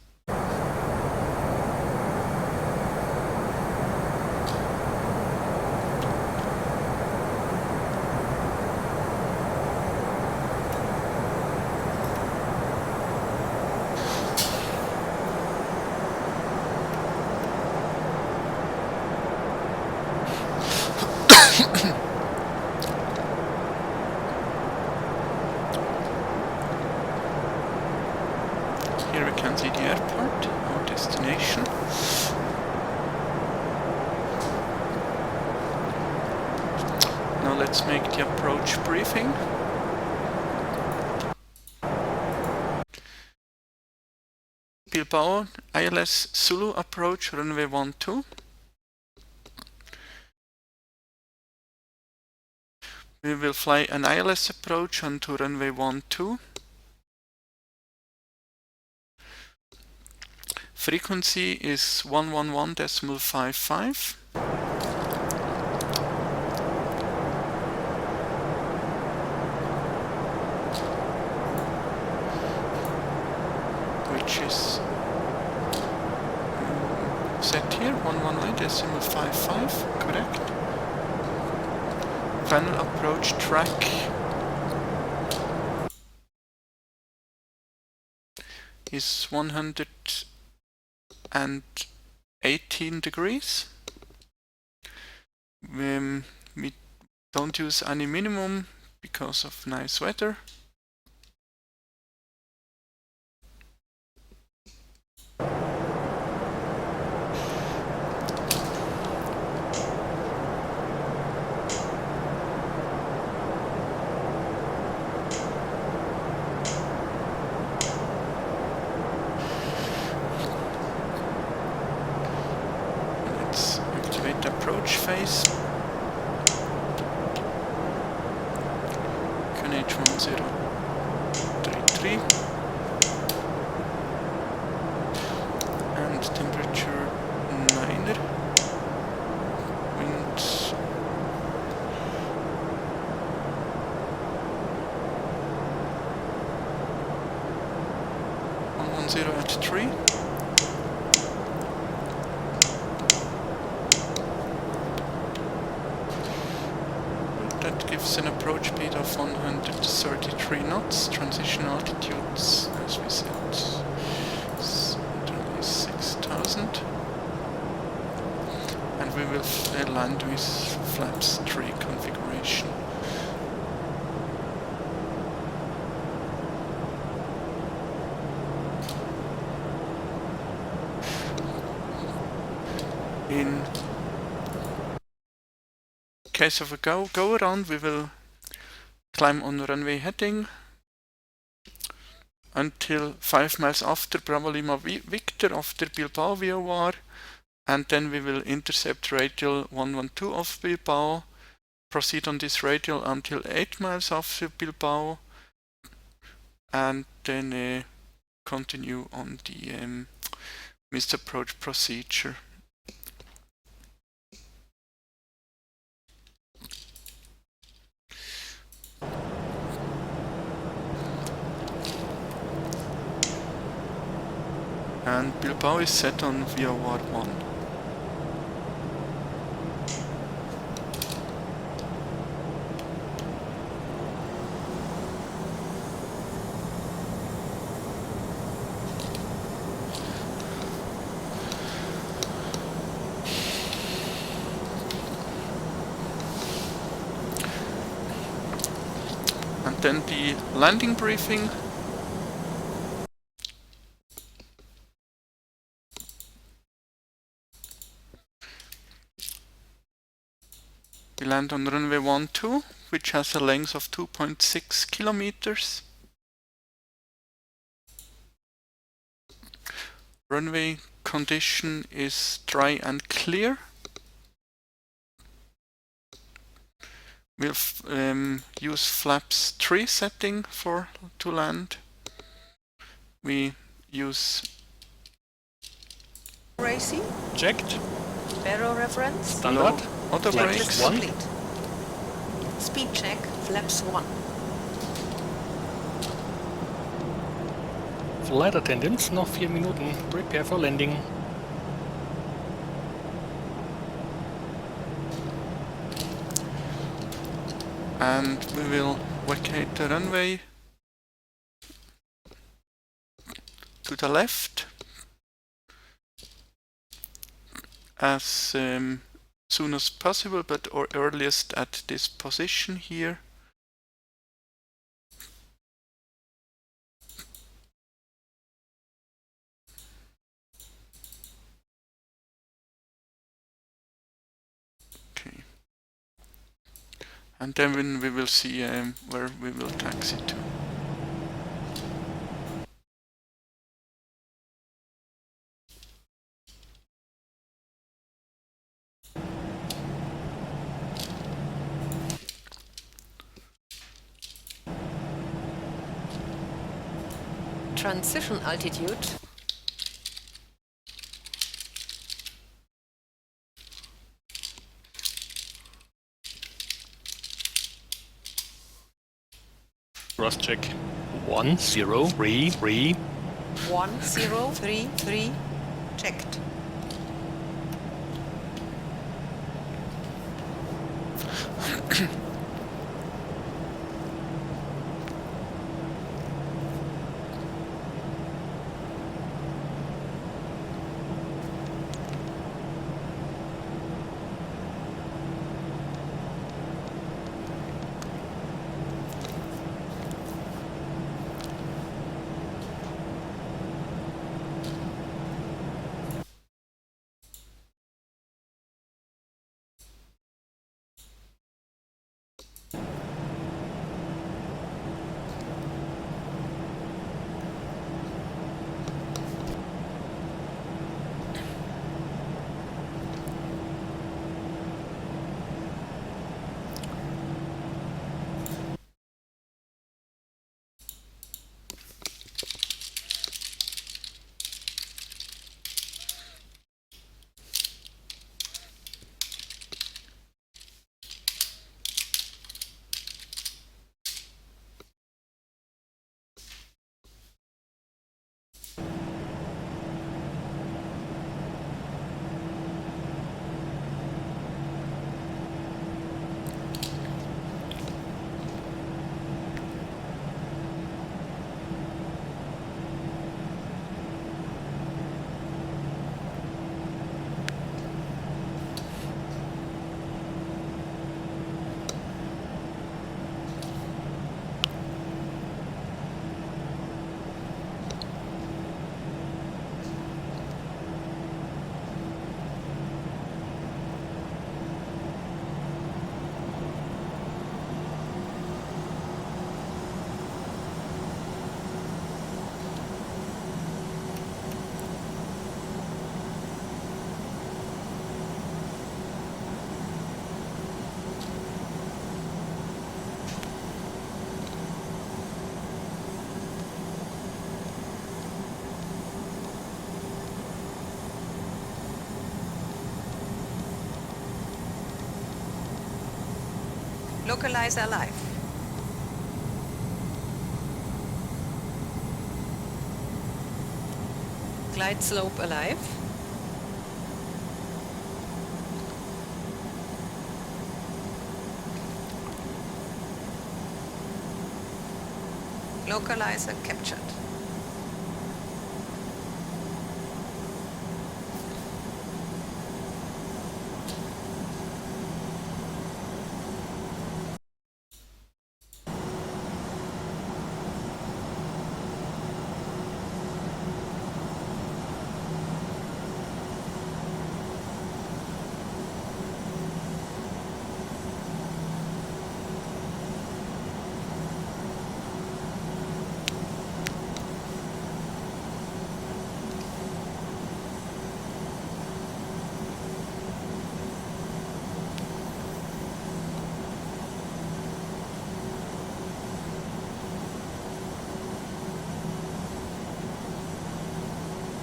Here we can see the airport, our destination. Now let's make the approach briefing. Bilbao ILS Zulu approach runway 12. We will fly an ILS approach onto runway 12. Frequency is 111.55. Which is set here, 119.55, correct. Final approach track is 118 degrees. We don't use any minimum because of nice weather. Approach phase. QNH 1033 and temperature 9, wind 10 at 3. That gives an approach speed of 133 knots. Transition altitudes, as we said, 6,000. And we will land with flaps 3 configuration. In case of a go around, we will climb on runway heading until 5 miles after Bravo Lima Victor after Bilbao VOR, and then we will intercept radial 112 of Bilbao, proceed on this radial until 8 miles after Bilbao, and then continue on the missed approach procedure. And Bilbao is set on VOR 1. And then the landing briefing. We land on runway 12, which has a length of 2.6 kilometers. Runway condition is dry and clear. We'll use flaps 3 setting to land. We use Racing. Checked. Barrow reference. Standard. auto Flaps brakes. Checklist 1. complete. Speed check. Flaps 1. Flight Attendants, noch 4 Minuten. Prepare for landing. And we will vacate the runway to the left as soon as possible, but or earliest at this position here. Okay. And then we will see where we will taxi to. Transition altitude. Cross check. 1033. 1033. Checked. Localizer alive. Glide slope alive. Localizer captured.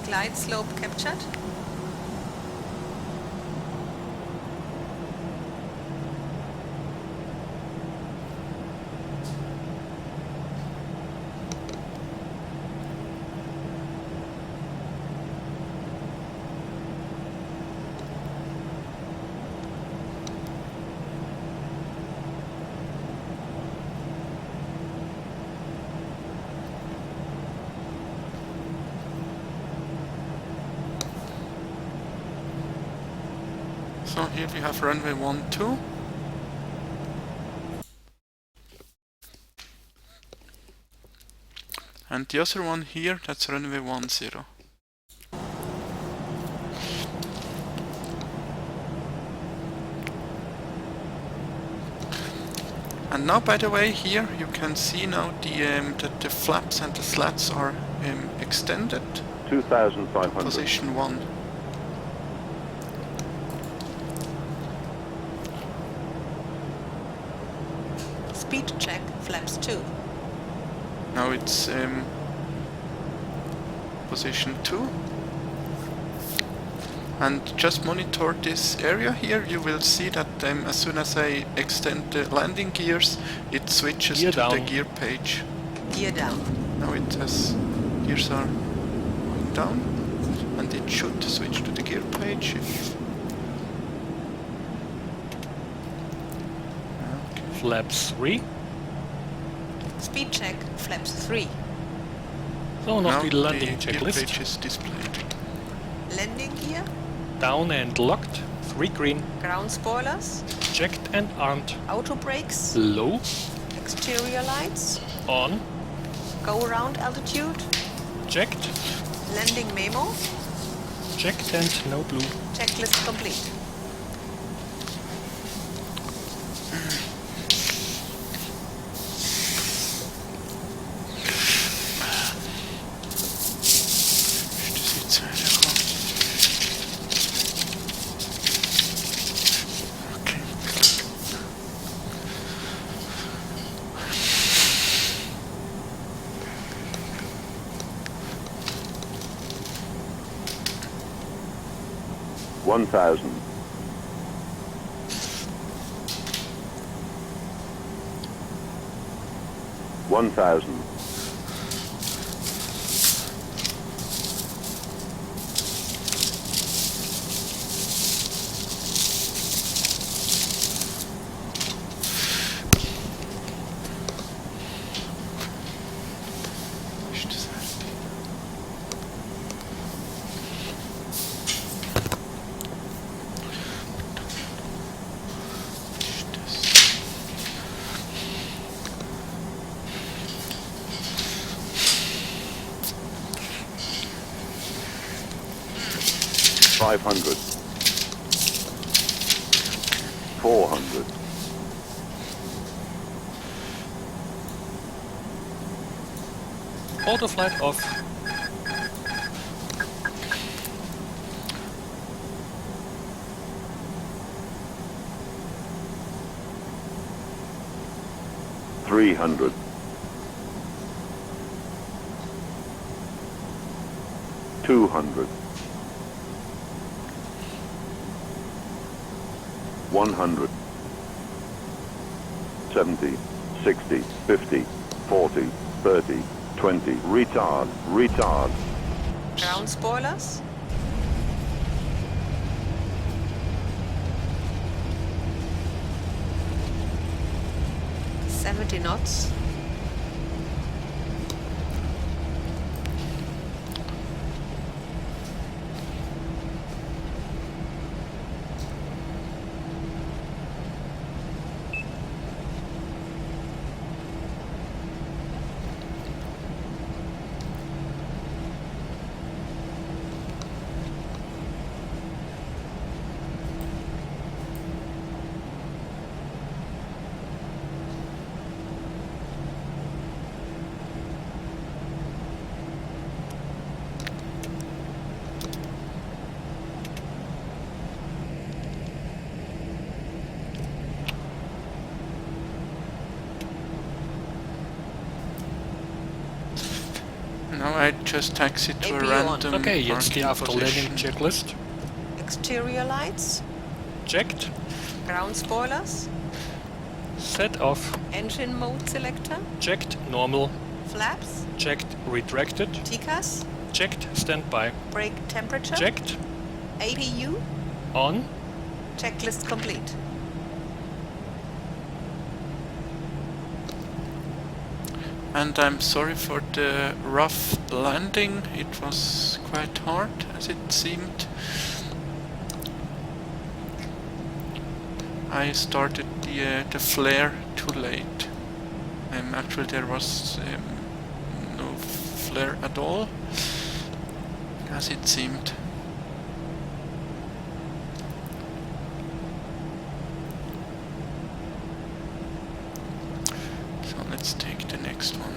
Glide slope captured. So here we have runway 12. And the other one here, that's runway 10. And now, by the way, here you can see now that the flaps and the slats are extended. 2,500. Position 1. Speed check flaps 2. Now it's position 2. And just monitor this area here. You will see that as soon as I extend the landing gears, it switches Gear to down. the gear page. Gear down. Now it has gears are going down, and it should switch to the gear page if. Okay. Flaps 3. Speed check flaps 3. So Now noch die landing the gear checklist. page is displayed. Landing gear. Down and locked. 3 green. Ground spoilers. Checked and armed. Auto brakes. Low. Exterior lights. On. Go around altitude. Checked. Landing memo. Checked and no blue. Checklist complete. Okay. 1,000. 1,000. 500. 400. Auto flight off. $300. 200. 100. 70, 60, 50, 40, 30, 20. Retard, retard. Ground spoilers. $70 knots. Now I just taxi to a APU on. random Okay, jetzt die parking after landing position. checklist. Exterior lights. Checked. Ground spoilers. Set off. Engine mode selector. Checked. Normal. Flaps. Checked. Retracted. TCAS. Checked. Standby. Brake temperature. Checked. APU. On. Checklist complete. And I'm sorry for the rough landing. It was quite hard, as it seemed. I started the flare too late. Actually, there was no flare at all, as it seemed. So let's take the next one.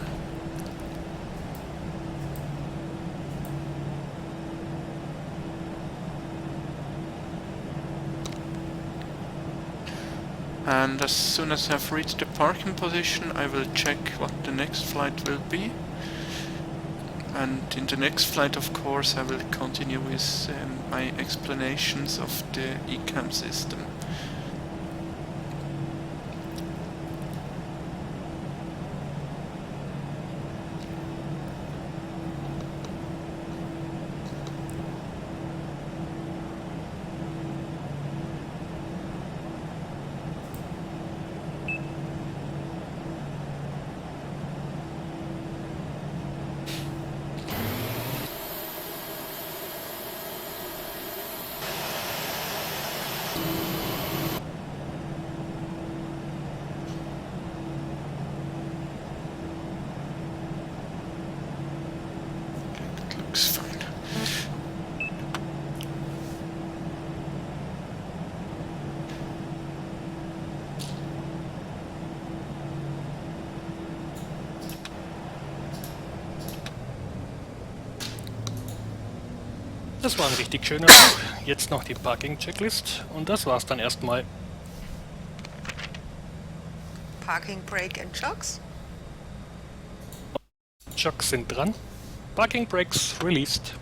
And as soon as I've reached the parking position, I will check what the next flight will be. And in the next flight, of course, I will continue with my explanations of the ECAM system. Looks fine. Das war ein richtig schöner Flug. Jetzt noch die Parking-Checklist und das war's dann erstmal. Parking brake and shocks. Shocks sind dran. Parking brakes released.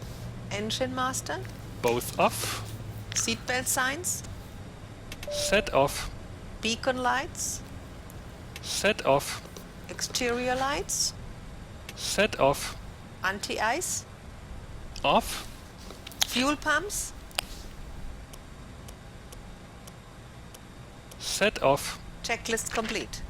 Engine master. Both off. Seatbelt signs. Set off. Beacon lights. Set off. Exterior lights. Set off. Anti-ice. Off. Fuel pumps. Set off. Checklist complete.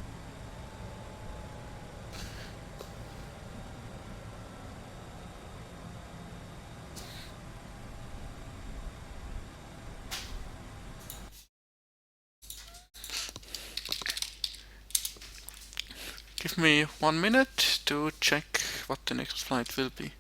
Give me 1 minute to check what the next flight will be.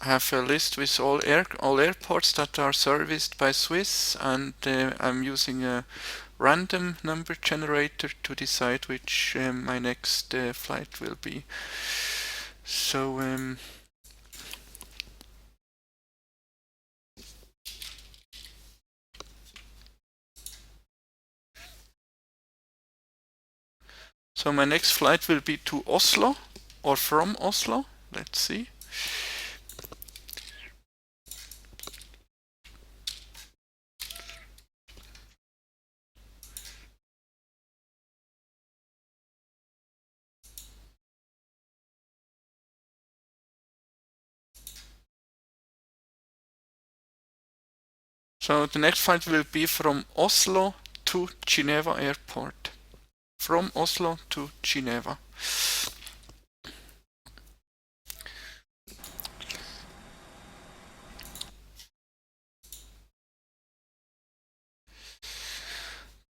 I have a list with all airports that are serviced by Swiss, and I'm using a random number generator to decide which my next flight will be. So so my next flight will be to Oslo or from Oslo. Let's see. So the next flight will be from Oslo to Geneva Airport. From Oslo to Geneva.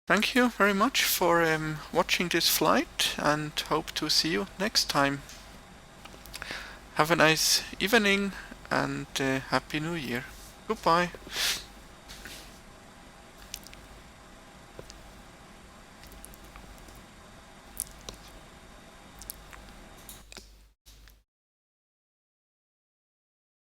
Thank you very much for watching this flight, and hope to see you next time. Have a nice evening and Happy New Year. Goodbye.